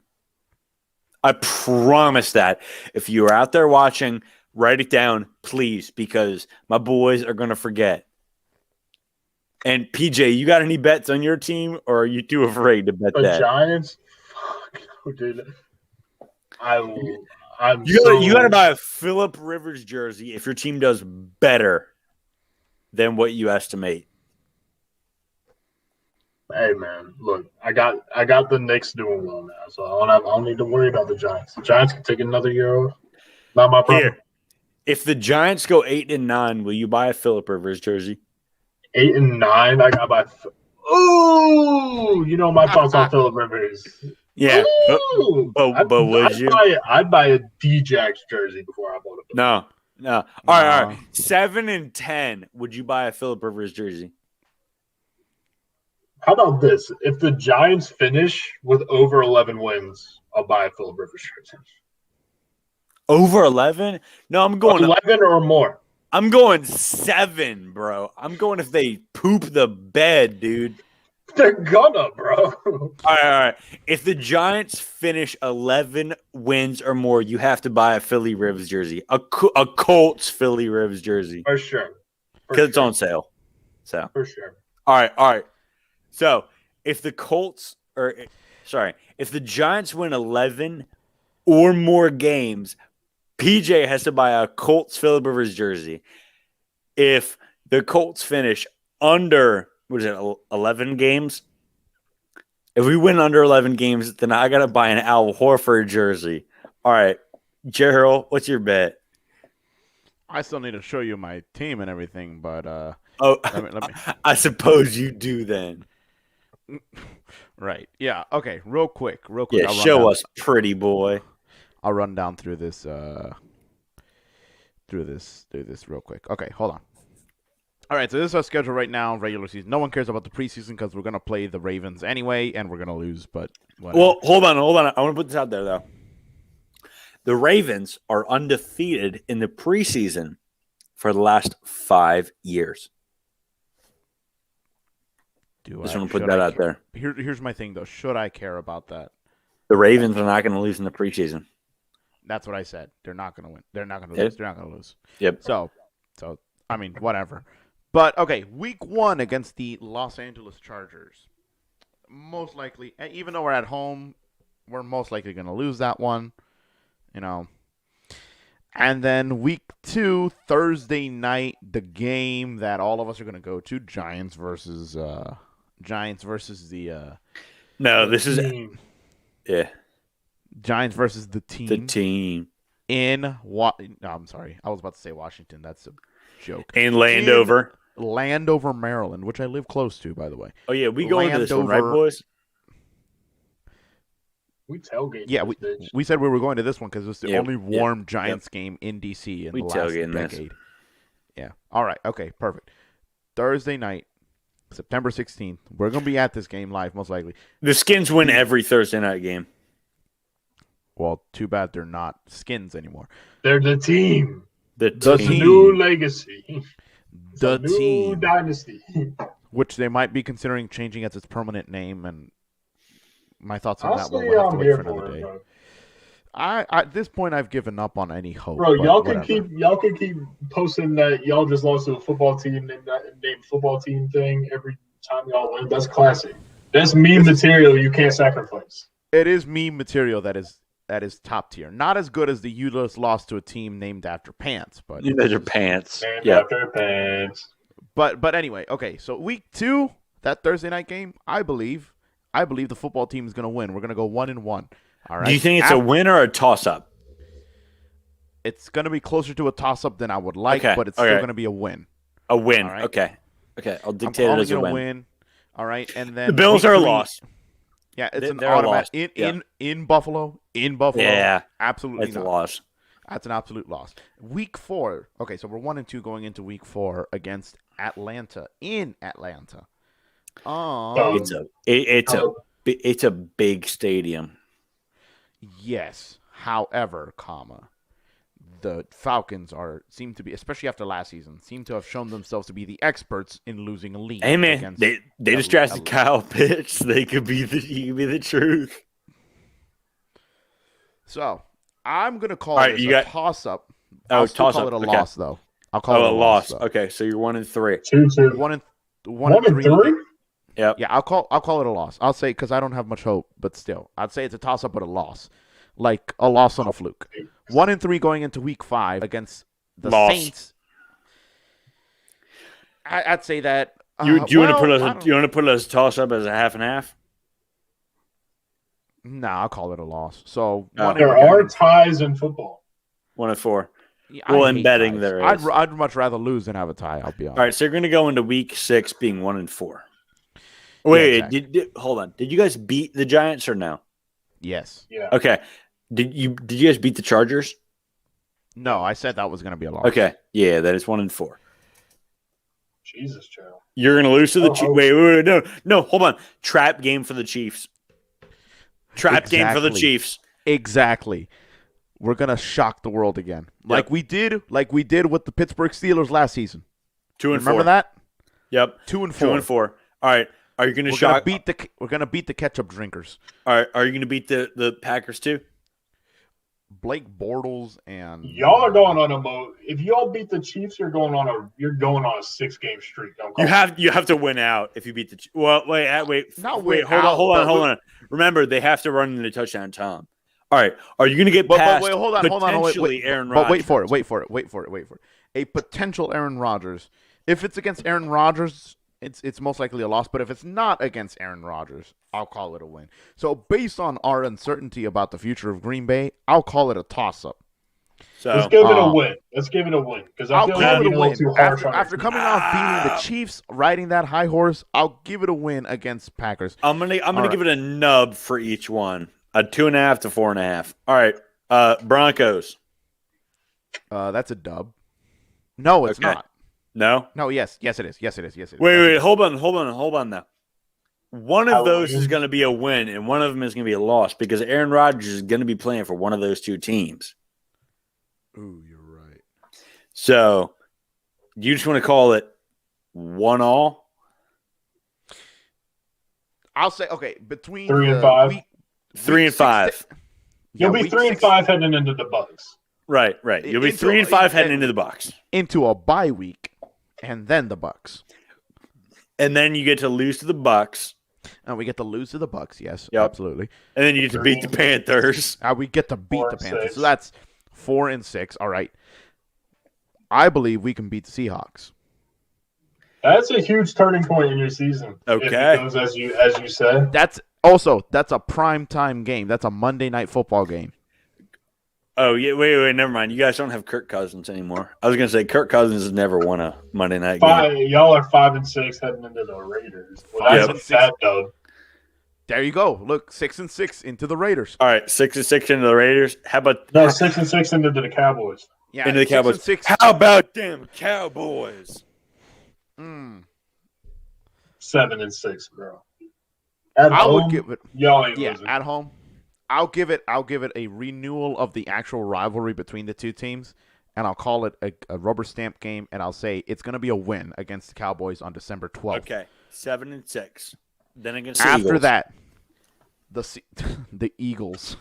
I promise that. If you're out there watching, write it down, please, because my boys are going to forget. And PJ, you got any bets on your team, or are you too afraid to bet The that? Giants? Fuck, dude. I'm You got to buy a Phillip Rivers jersey if your team does better than what you estimate. Hey man, look, I got the Knicks doing well now, so I don't need to worry about the Giants. The Giants can take another year off. Not my problem. Here, if the Giants go 8-9, will you buy a Phillip Rivers jersey? 8-9, I got my. Ooh, you know my thoughts on Phillip Rivers. Yeah, Ooh, but would you? I'd buy a D-Jax jersey before I bought a. No. All right. 7-10. Would you buy a Phillip Rivers jersey? How about this? If the Giants finish with over 11 wins, I'll buy a Phillip Rivers jersey. Over 11? No, I'm going 11 or more. I'm going 7, bro. I'm going if they poop the bed, dude. They're gonna, bro. All right. If the Giants finish 11 wins or more, you have to buy a Philly Rivers jersey, a Colts Philly Rivers jersey, For sure. because it's on sale. So For sure. all right. So if the if the Giants win 11 or more games, PJ has to buy a Colts Phillip Rivers jersey. If the Colts finish under 11 games, if we win under 11 games, then I gotta buy an Al Horford jersey. All right, Gerald, what's your bet? I still need to show you my team and everything, but let me. I suppose you do then. Right. Yeah. Okay. Real quick. Yeah, show us, pretty boy. I'll run down through this. Do this real quick. Okay. Hold on. All right. So this is our schedule right now. Regular season. No one cares about the preseason because we're gonna play the Ravens anyway, and we're gonna lose. But whatever. Well, hold on. I want to put this out there though. The Ravens are undefeated in the preseason for the last 5 years. Just want to put that out there. Here's my thing, though. Should I care about that? The Ravens are not going to lose in the preseason. That's what I said. They're not going to win. They're not going to lose. They're not going to lose. Yep. So I mean, whatever. But okay, week 1 against the Los Angeles Chargers. Most likely, even though we're at home, we're most likely going to lose that one. You know. And then week 2, Thursday night, the game that all of us are going to go to, Giants versus the No, this is team. yeah. Giants versus the team. The team No, I'm sorry. I was about to say Washington. That's a joke. in Landover. Landover, Maryland, which I live close to, by the way. Oh yeah, we go into this one, right, boys? We tailgate. Yeah, we said we were going to this one because it's the only warm Giants game in DC in We the last tailgating this. decade. Yeah. All right. Okay. Perfect. Thursday night, September 16th. We're gonna be at this game live, most likely. The Skins win every Thursday night game. Well, too bad they're not Skins anymore. They're the team. The The team. new legacy. The New team, dynasty. which they might be considering changing as its permanent name, and my thoughts on Honestly, that one we'll have to I'm wait here for another for it, day. bro. At this point, I've given up on any hope. Bro, but y'all whatever. can keep posting that y'all just lost to a football team named football team thing every time y'all win. That's classic. That's meme material you can't sacrifice. It is meme material that is top tier. Not as good as the you just lost to a team named after pants, but You guys are pants. And Yeah. after pants. but anyway, okay. So week 2, that Thursday night game, I believe the football team is going to win. We're going to go 1-1. All right. Do you think it's a win or a toss-up? It's going to be closer to a toss-up than I would like, Okay, but it's okay. still going to be a win. A win. All right. Okay. I'll I'm dictate it calling as a it a win. win. All right, and then The Bills week are a 3 loss. Yeah, it's an They're a loss. automatic Yeah. in Buffalo. In Buffalo. Yeah. Absolutely It's a not. loss. That's an absolute loss. Week 4. Okay, so we're 1-2 going into week 4 against Atlanta in Atlanta. It's a big stadium. Yes. However, the Falcons seem to be, especially after last season, seem to have shown themselves to be the experts in losing a lead. Hey man, they just drafted Kyle Pitts. He could be the truth. So I'm gonna call All right, this a toss up. Oh, I'll still toss call up. it a Okay. loss though. I'll call it a loss. though. Okay, so you're 1-3. 2-2. One and three. Yep. Yeah, I'll call it a loss. I'll say because I don't have much hope, but still, I'd say it's a toss up, but a loss, like a loss on a fluke. 1-3 going into Week 5 against the Saints. I'd say that. Do you want to put it as a toss up as a half and half? Nah, I'll call it a loss. So there are ties in football. 1-4. Yeah, well, in betting there is. I'd much rather lose than have a tie. I'll be honest. All right, so you're going to go into Week 6 being 1-4. Wait, yeah, exactly. Hold on. Did you guys beat the Giants or no? Yes. Yeah. Okay. Did you guys beat the Chargers? No, I said that was going to be a loss. Okay. Yeah, that is 1-4. Jesus, Joe. You're going to lose to the Chiefs. Wait, no, hold on. Trap game for the Chiefs. Game for the Chiefs. Exactly. We're going to shock the world again. Like we did with the Pittsburgh Steelers last season. 2-4. Remember that? Yep. 2-4. 2-4. All right. Are you going to shock? We're going to beat the ketchup drinkers. All right. Are you going to beat the Packers too? Blake Bortles and y'all are going on if y'all beat the Chiefs, you're going on a 6-game streak. You have to win out if you beat the Chiefs. Well, wait. Hold on. Remember, they have to run into touchdown time. All right. Are you going to get past potentially Aaron Rodgers? But wait for it. A potential Aaron Rodgers. If it's against Aaron Rodgers, it's most likely a loss. But if it's not against Aaron Rodgers, I'll call it a win. So based on our uncertainty about the future of Green Bay, I'll call it a toss-up. So let's give it a win. Because I feel like it a win. After coming off beating the Chiefs, riding that high horse, I'll give it a win against Packers. I'm gonna give it a nub for each one. A 2.5 to 4.5. All right. Broncos. That's a dub. No, it's not. No? No, yes it is. Wait, hold on now. One of those is going to be a win, and one of them is going to be a loss because Aaron Rodgers is going to be playing for one of those two teams. Ooh, you're right. So, you just want to call it 1-all? I'll say, okay, between 3 and 5. 3 and 5. You'll be 3 and 5 heading into the Bucks. Right. You'll be 3 and 5 heading into the Bucks. Into a bye week, and then the Bucks. And then you get to lose to the Bucks. And we get to lose to the Bucks, yes, yep. Absolutely. And then you get to beat the Panthers. We get to beat the Panthers. So that's 4 and 6. All right. I believe we can beat the Seahawks. That's a huge turning point in your season. Okay. If it goes as you said. That's a prime time game. That's a Monday Night Football game. Oh, yeah, wait, never mind. You guys don't have Kirk Cousins anymore. I was going to say Kirk Cousins has never won a Monday night game. Y'all are 5 and 6 heading into the Raiders. Well, that's a bad dub. There you go. Look, 6 and 6 into the Raiders. All right, 6 and 6 into the Raiders. How about 6 and 6 into the Cowboys? Yeah, into the Cowboys. 6. How about them Cowboys? 7 and 6, bro. At home, y'all ain't losing. At home. I'll give it a renewal of the actual rivalry between the two teams, and I'll call it a rubber stamp game, and I'll say it's going to be a win against the Cowboys on December 12th. Okay, 7 and 6. Then against the Eagles. That, the Eagles,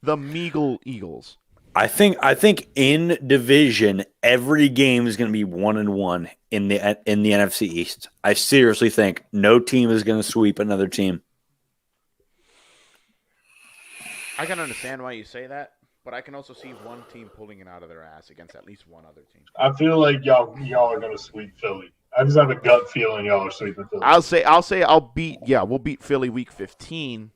the Meagle Eagles. I think in division every game is going to be 1-1 in the NFC East. I seriously think no team is going to sweep another team. I can understand why you say that, but I can also see one team pulling it out of their ass against at least one other team. I feel like y'all are going to sweep Philly. I just have a gut feeling y'all are sweeping Philly. We'll beat Philly week 15.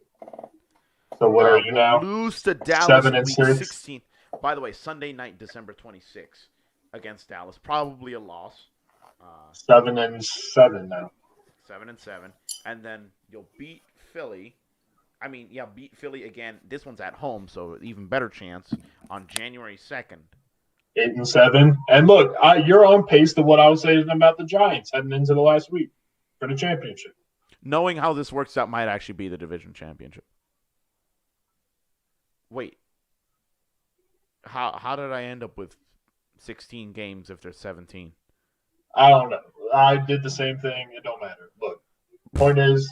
So what are you now? Lose to Dallas 7 and week 6. 16. By the way, Sunday night, December 26th against Dallas. Probably a loss. 7 and 7 now. 7 and 7. And then you'll beat Philly. Beat Philly again. This one's at home, so even better chance on January 2nd. 8 and 7. And look, you're on pace to what I was saying about the Giants heading into the last week for the championship. Knowing how this works out might actually be the division championship. Wait. How did I end up with 16 games if there's 17? I don't know. I did the same thing. It don't matter. Look, point is,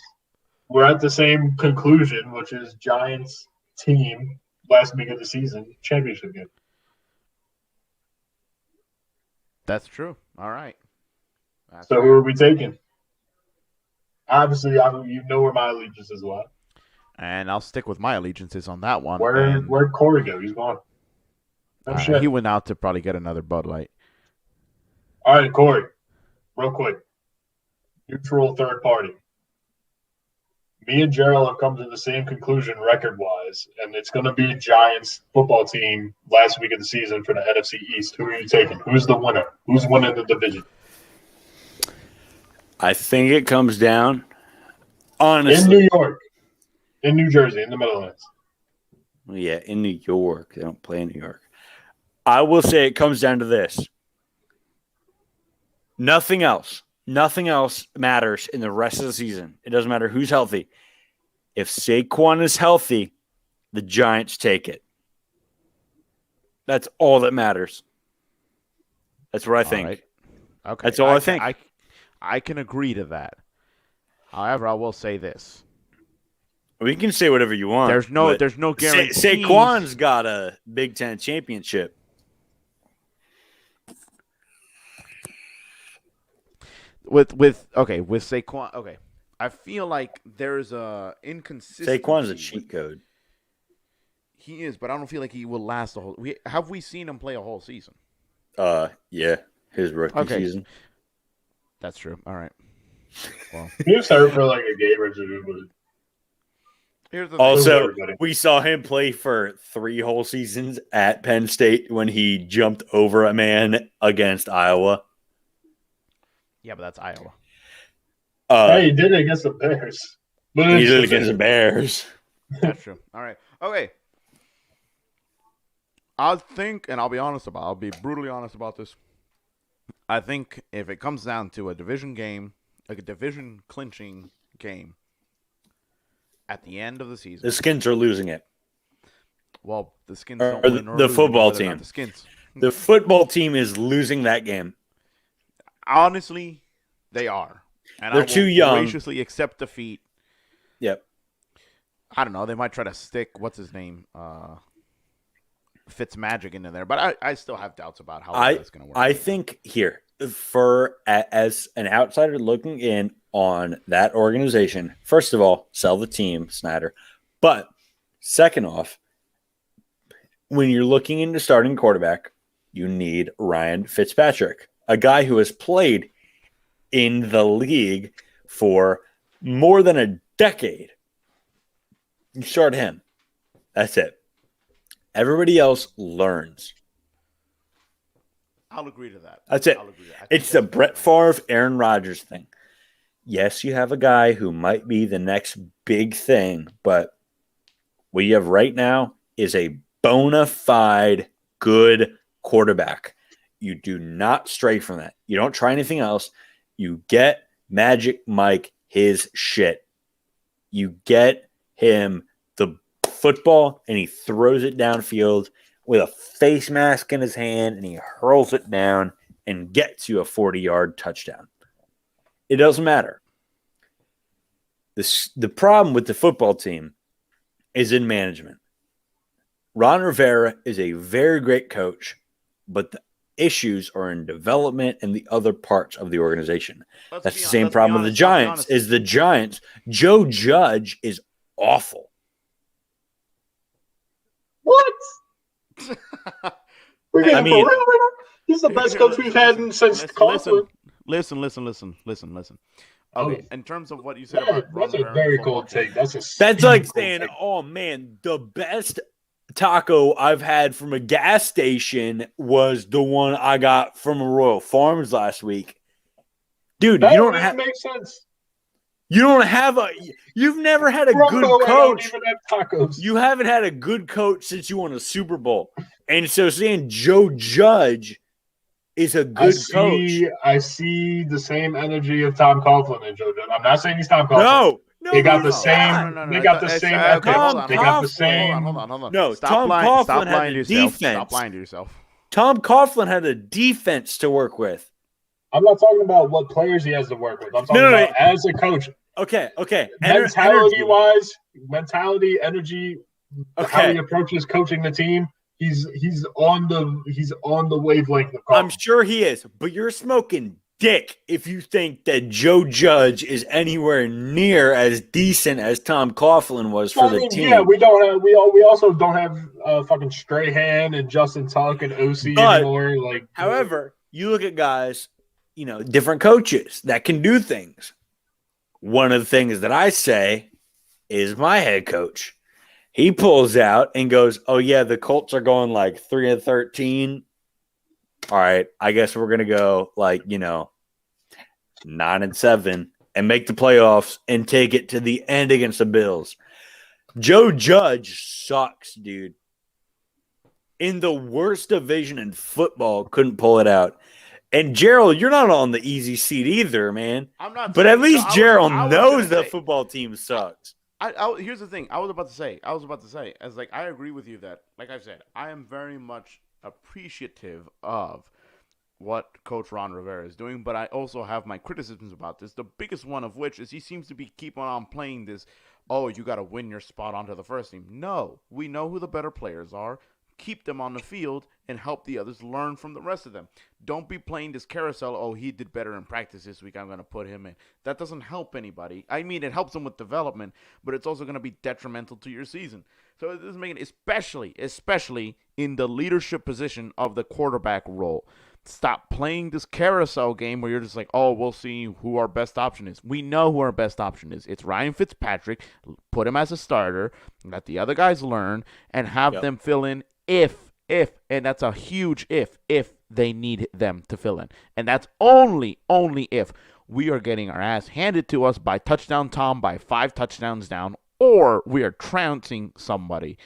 we're at the same conclusion, which is Giants team last week of the season championship game. That's true. All right. So who are we taking? Obviously, you know where my allegiances lie. And I'll stick with my allegiances on that one. Where'd Corey go? He's gone. He went out to probably get another Bud Light. All right, Corey, real quick. Neutral third party. Me and Gerald have come to the same conclusion record-wise, and it's going to be Giants football team last week of the season for the NFC East. Who are you taking? Who's the winner? Who's winning the division? I think it comes down, honestly. In New York, in New Jersey, in the Meadowlands. Yeah, in New York. They don't play in New York. I will say it comes down to this. Nothing else matters in the rest of the season. It doesn't matter who's healthy. If Saquon is healthy, the Giants take it. That's all that matters. That's what I think. Right. Okay. That's all I think. I can agree to that. However, I will say this. We can say whatever you want. There's no guarantee. Saquon's got a Big Ten championship. With Saquon, okay. I feel like there's a inconsistency. Saquon's a cheat code. He is, but I don't feel like he will last the whole. Have we seen him play a whole season? Yeah, his rookie season. That's true. All right. Well, he was hurt for like a game or two, but here's the also, we saw him play for 3 whole seasons at Penn State when he jumped over a man against Iowa. Yeah, but that's Iowa. Hey, he did it against the Bears. But he did it against the Bears. That's true. All right. Okay. I think, and I'll be brutally honest about this. I think if it comes down to a division game, like a division clinching game, at the end of the season, the Skins are losing it. Well, the Skins don't win or the lose football because they're team. not the Skins. The football team is losing that game. Honestly, they are. And they're too young. Graciously accept defeat. Yep. I don't know. They might try to stick what's his name, Fitzmagic into there, but I still have doubts about how that's going to work. I think here, as an outsider looking in on that organization, first of all, sell the team, Snyder. But second off, when you're looking into starting quarterback, you need Ryan Fitzpatrick, a guy who has played in the league for more than a decade. You start him. That's it. Everybody else learns. I'll agree to that. That's it. It's the Brett Favre, Aaron Rodgers thing. Yes, you have a guy who might be the next big thing, but what you have right now is a bona fide good quarterback. You do not stray from that. You don't try anything else. You get Magic Mike his shit. You get him the football, and he throws it downfield with a face mask in his hand, and he hurls it down and gets you a 40-yard touchdown. It doesn't matter. The problem with the football team is in management. Ron Rivera is a very great coach, but the issues are in development and the other parts of the organization. That's the same problem with the Giants. Joe Judge is awful. What? He's the best coach we've had since Coughlin. Listen. Okay, in terms of what you said about that's a very cold take. That's like saying, "Oh man, the best taco I've had from a gas station was the one I got from a Royal Farms last week." Dude, that you don't have make sense. You've never had a good coach. Even have tacos. You haven't had a good coach since you won a Super Bowl. And so saying Joe Judge is a good coach. I see the same energy of Tom Coughlin and Joe Judge. I'm not saying he's Tom Coughlin. No, They got the he's same. not. They got the same ethics. Tom They got the Coughlin. same. Hold on. No, Stop Tom lying. Coughlin Stop had lying the to yourself. defense. Stop lying to yourself. Tom Coughlin had a defense to work with. I'm not talking about what players he has to work with. I'm talking about as a coach. Okay. Mentality-wise, energy, how he Okay. approaches coaching the team. He's on the wavelength of Coughlin. I'm sure he is, but you're smoking dick if you think that Joe Judge is anywhere near as decent as Tom Coughlin was for the team. Yeah, we don't have. We also don't have fucking Strahan and Justin Tuck and OC anymore. However, you look at guys, different coaches that can do things. One of the things that I say is my head coach. He pulls out and goes, "Oh yeah, the Colts are going like 3-13. All right, I guess we're gonna go 9-7 and make the playoffs and take it to the end against the Bills." Joe Judge sucks, dude. In the worst division in football, couldn't pull it out. And Gerald, you're not on the easy seat either, man. I'm not. But at least Gerald knows the say, football team sucks. Here's the thing. I was about to say, as I agree with you that, like I said, I am very much appreciative of what Coach Ron Rivera is doing, but I also have my criticisms about this. The biggest one of which is he seems to be keeping on playing this, you got to win your spot onto the first team. No, we know who the better players are. Keep them on the field and help the others learn from the rest of them. Don't be playing this carousel, he did better in practice this week, I'm going to put him in. That doesn't help anybody. I mean, it helps them with development, but it's also going to be detrimental to your season. So it doesn't make it, especially in the leadership position of the quarterback role. Stop playing this carousel game where you're just like, we'll see who our best option is. We know who our best option is. It's Ryan Fitzpatrick. Put him as a starter. Let the other guys learn and have them fill in if, and that's a huge if they need them to fill in. And that's only if we are getting our ass handed to us by touchdown Tom by 5 touchdowns down, or we are trouncing somebody.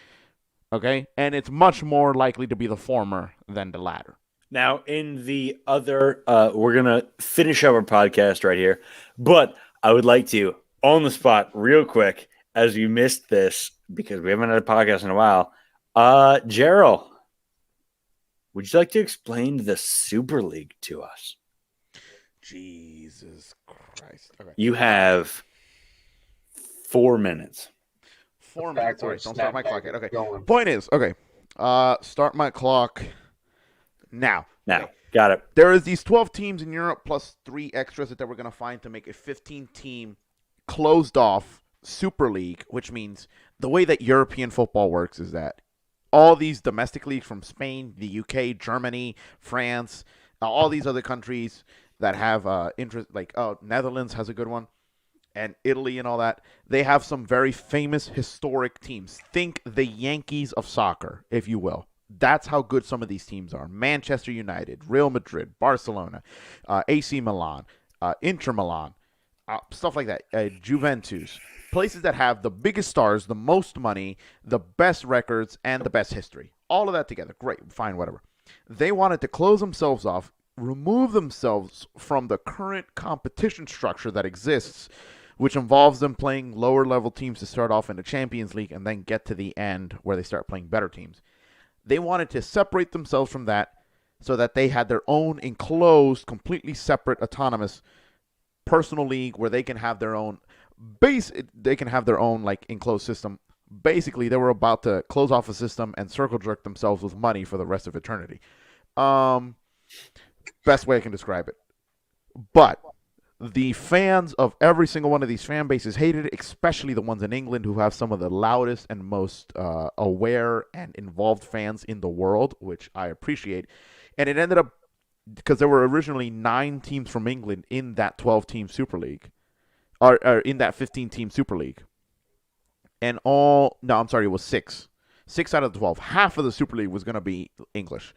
Okay? And it's much more likely to be the former than the latter. Now, in the other, we're going to finish our podcast right here, but I would like to, on the spot, real quick, as you missed this, because we haven't had a podcast in a while, Gerald, would you like to explain the Super League to us? Jesus Christ. Okay. You have 4 minutes. 4 minutes. All right, don't start my clock yet. Okay. Point is, start my clock now. Okay. Got it. There is these 12 teams in Europe plus 3 extras that we're going to find to make a 15-team closed off Super League, which means the way that European football works is that all these domestic leagues from Spain, the UK, Germany, France, all these other countries that have interest, like Netherlands has a good one, and Italy and all that, they have some very famous historic teams. Think the Yankees of soccer, if you will. That's how good some of these teams are. Manchester United, Real Madrid, Barcelona, AC Milan, Inter Milan, stuff like that, Juventus. Places that have the biggest stars, the most money, the best records, and the best history. All of that together. Great. Fine. Whatever. They wanted to close themselves off, remove themselves from the current competition structure that exists, which involves them playing lower-level teams to start off in the Champions League and then get to the end where they start playing better teams. They wanted to separate themselves from that so that they had their own enclosed, completely separate, autonomous personal league where they can have their own enclosed system. Basically, they were about to close off a system and circle jerk themselves with money for the rest of eternity. Best way I can describe it. But the fans of every single one of these fan bases hated it, especially the ones in England who have some of the loudest and most aware and involved fans in the world, which I appreciate. And it ended up, because there were originally 9 teams from England in that 12-team Super League, or in that 15-team Super League. And it was 6. 6 out of the 12. Half of the Super League was going to be English.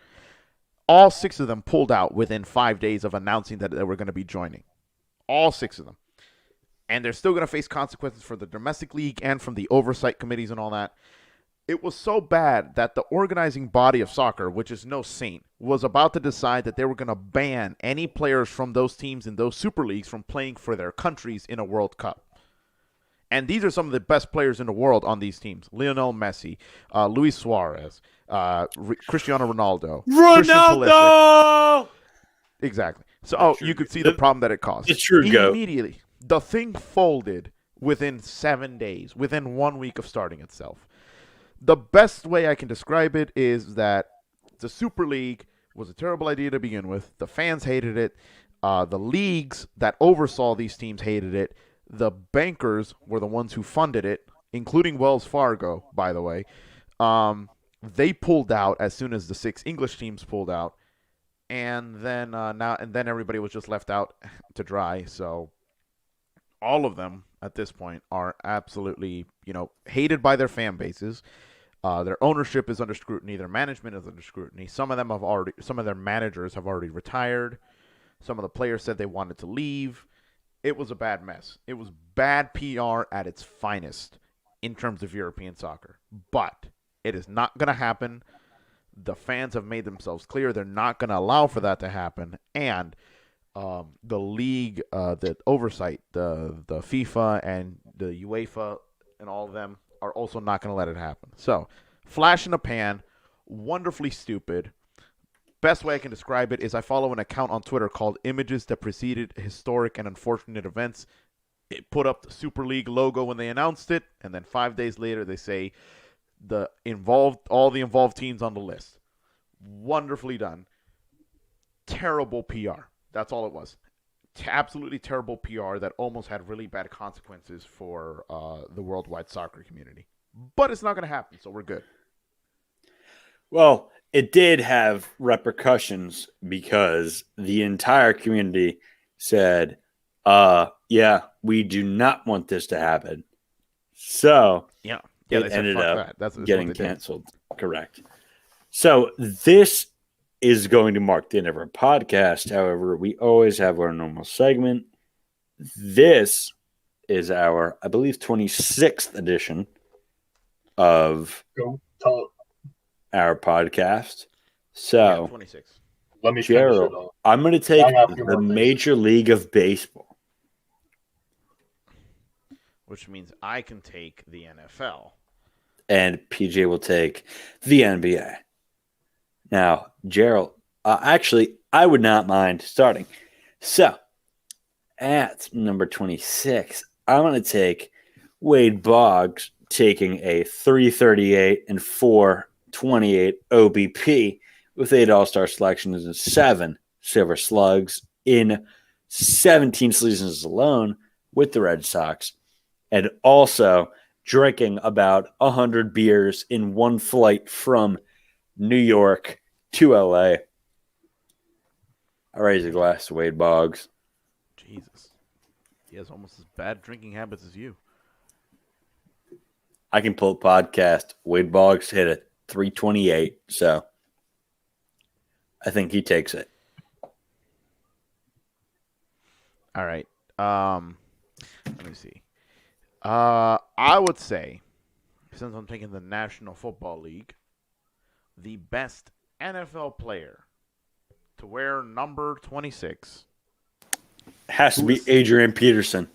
All 6 of them pulled out within 5 days of announcing that they were going to be joining. All 6 of them. And they're still going to face consequences for the domestic league and from the oversight committees and all that. It was so bad that the organizing body of soccer, which is no saint, was about to decide that they were going to ban any players from those teams in those Super Leagues from playing for their countries in a World Cup. And these are some of the best players in the world on these teams. Lionel Messi, Luis Suarez, Cristiano Ronaldo, Christian Pulisic. Ronaldo! Exactly. So, you could see the problem that it caused. The true GOAT. Immediately, the thing folded within 7 days, within 1 week of starting itself. The best way I can describe it is that the Super League was a terrible idea to begin with. The fans hated it. The leagues that oversaw these teams hated it. The bankers were the ones who funded it, including Wells Fargo, by the way. They pulled out as soon as the 6 English teams pulled out, and then everybody was just left out to dry. So all of them at this point are absolutely, hated by their fan bases. Their ownership is under scrutiny. Their management is under scrutiny. Some of their managers have already retired. Some of the players said they wanted to leave. It was a bad mess. It was bad PR at its finest in terms of European soccer. But it is not going to happen. The fans have made themselves clear they're not going to allow for that to happen. And the league, the oversight, the FIFA and the UEFA and all of them are also not going to let it happen. So, flash in the pan, wonderfully stupid. Best way I can describe it is I follow an account on Twitter called Images That Preceded Historic and Unfortunate Events. It put up the Super League logo when they announced it, and then 5 days later they say all the involved teams on the list. Wonderfully done. Terrible PR. That's all it was. Absolutely terrible PR that almost had really bad consequences for the worldwide soccer community. But it's not going to happen, so we're good. Well, it did have repercussions because the entire community said, yeah, we do not want this to happen. So yeah, it ended up getting canceled. Correct. So this is going to mark the end of our podcast. However, we always have our normal segment. This is our, I believe, 26th edition of our podcast. So, 26. Let me Gerald, finish it off. I'm going to take the Major League of Baseball. Which means I can take the NFL. And PJ will take the NBA. Now, Gerald, actually, I would not mind starting. So, at number 26, I'm going to take Wade Boggs taking a 338 and 428 OBP with 8 All-Star selections and 7 Silver Slugs in 17 seasons alone with the Red Sox, and also drinking about 100 beers in one flight from New York to LA. I raise a glass to Wade Boggs. Jesus. He has almost as bad drinking habits as you. I can pull a podcast. Wade Boggs hit a 328, so I think he takes it. All right. Let me see. I would say, since I'm taking the National Football League, the best NFL player to wear number 26 has to be Adrian Peterson.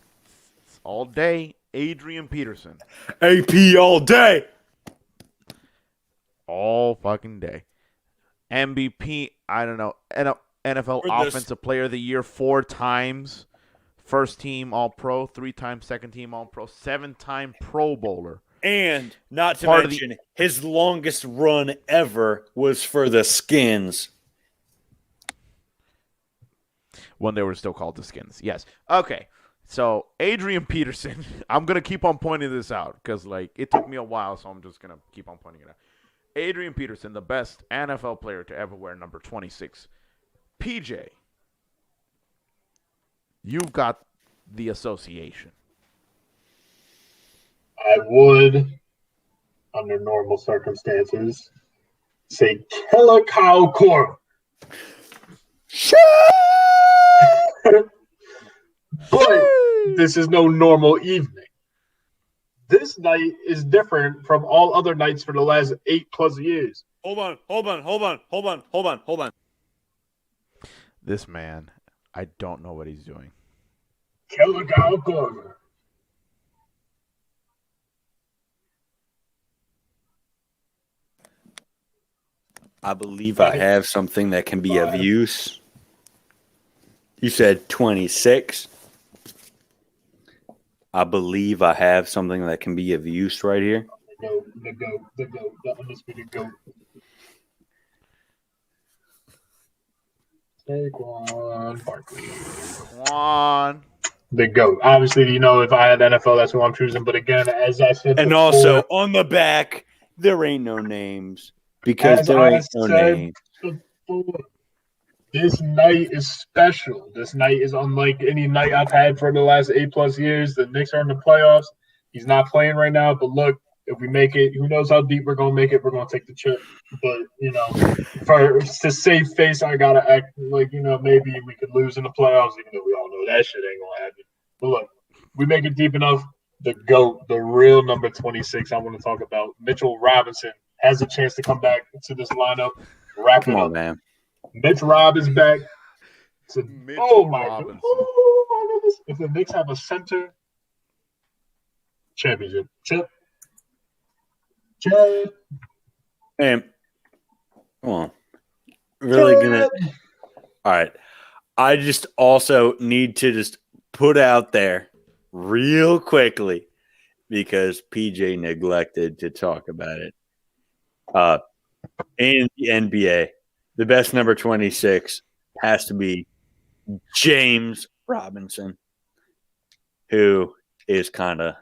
All day, Adrian Peterson. AP all day. All fucking day. MVP, I don't know. NFL Offensive Player of the Year 4 times. First team All-Pro, 3 times second team All-Pro, 7-time Pro Bowler. And not to mention, his longest run ever was for the Skins. When they were still called the Skins. Yes. Okay. So, Adrian Peterson, I'm going to keep on pointing this out because, it took me a while, so I'm just going to keep on pointing it out. Adrian Peterson, the best NFL player to ever wear number 26. PJ, you've got the association. I would, under normal circumstances, say Killer Kyle Korver. But this is no normal evening. This night is different from all other nights for the last 8+ years. Hold on. This man, I don't know what he's doing. Killer Kyle Korver. I believe I have something that can be of use. You said 26. I believe I have something that can be of use right here. The undisputed GOAT. Saquon Barkley. Come on. The GOAT. Obviously, if I had NFL, that's who I'm choosing. But again, as I said And before, also on the back, there ain't no names because as there I ain't no said names. before, this night is special. This night is unlike any night I've had for the last 8+ years. The Knicks are in the playoffs. He's not playing right now, but look, if we make it, who knows how deep we're gonna make it? We're gonna take the chip. But to save face, I gotta act like maybe we could lose in the playoffs, even though we all know that shit ain't gonna happen. But look, we make it deep enough. The GOAT, the real number 26, I want to talk about. Mitchell Robinson has a chance to come back to this lineup. Wrap Come it on, up. man. Mitch Rob is back. Mitchell my Robinson. goodness. If the Knicks have a center, championship. Chip. Man, come on. Really gonna. All right. I just also need to just put out there real quickly because PJ neglected to talk about it. In the NBA, the best number 26 has to be James Robinson, who is kind of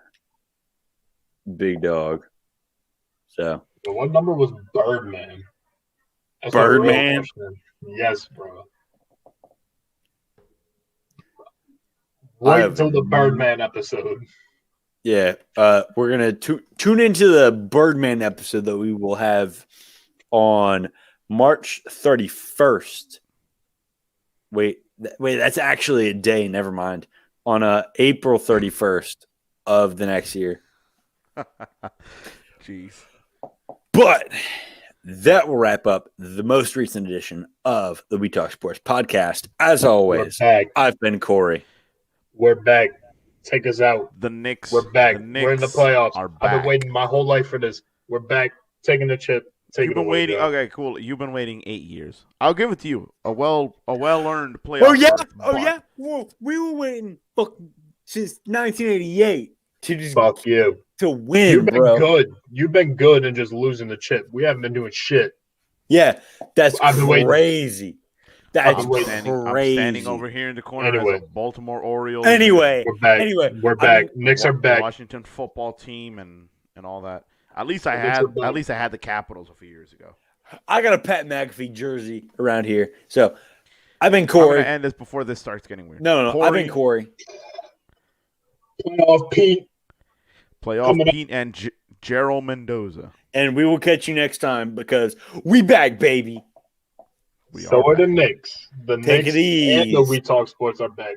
big dog. So, What number was Birdman? That's Birdman? A real question. Yes, bro. Wait till the Birdman episode. Yeah, we're gonna tune into the Birdman episode that we will have on March 31st. Wait, that's actually a day. Never mind. On April 31st of the next year. Jeez. But that will wrap up the most recent edition of the We Talk Sports podcast. As always, I've been Corey. We're back. Take us out. The Knicks. We're back. The Knicks We're in the playoffs. Are back. I've been waiting my whole life for this. We're back. Taking the chip. You've been waiting. Okay, cool. You've been waiting 8 years. I'll give it to you. A well-earned playoff. Oh yeah. berth, Oh yeah. Well, we were waiting since 1988 to just fuck you to win. You've been bro. good. You've been good and just losing the chip. We haven't been doing shit. Yeah, that's I've been crazy. That's I'm crazy. standing over here in the corner as a Baltimore Orioles. Anyway, we're back. We're back. Knicks are back. Washington football team and all that. At least I had the Capitals a few years ago. I got a Pat McAfee jersey around here. So I've been Corey. I'm gonna end this before this starts getting weird. No. I've been Corey. Playoff Pete. And Gerald Mendoza. And we will catch you next time because we back, baby. So are the Knicks. The Take Knicks it easy. and the We Talk Sports are back.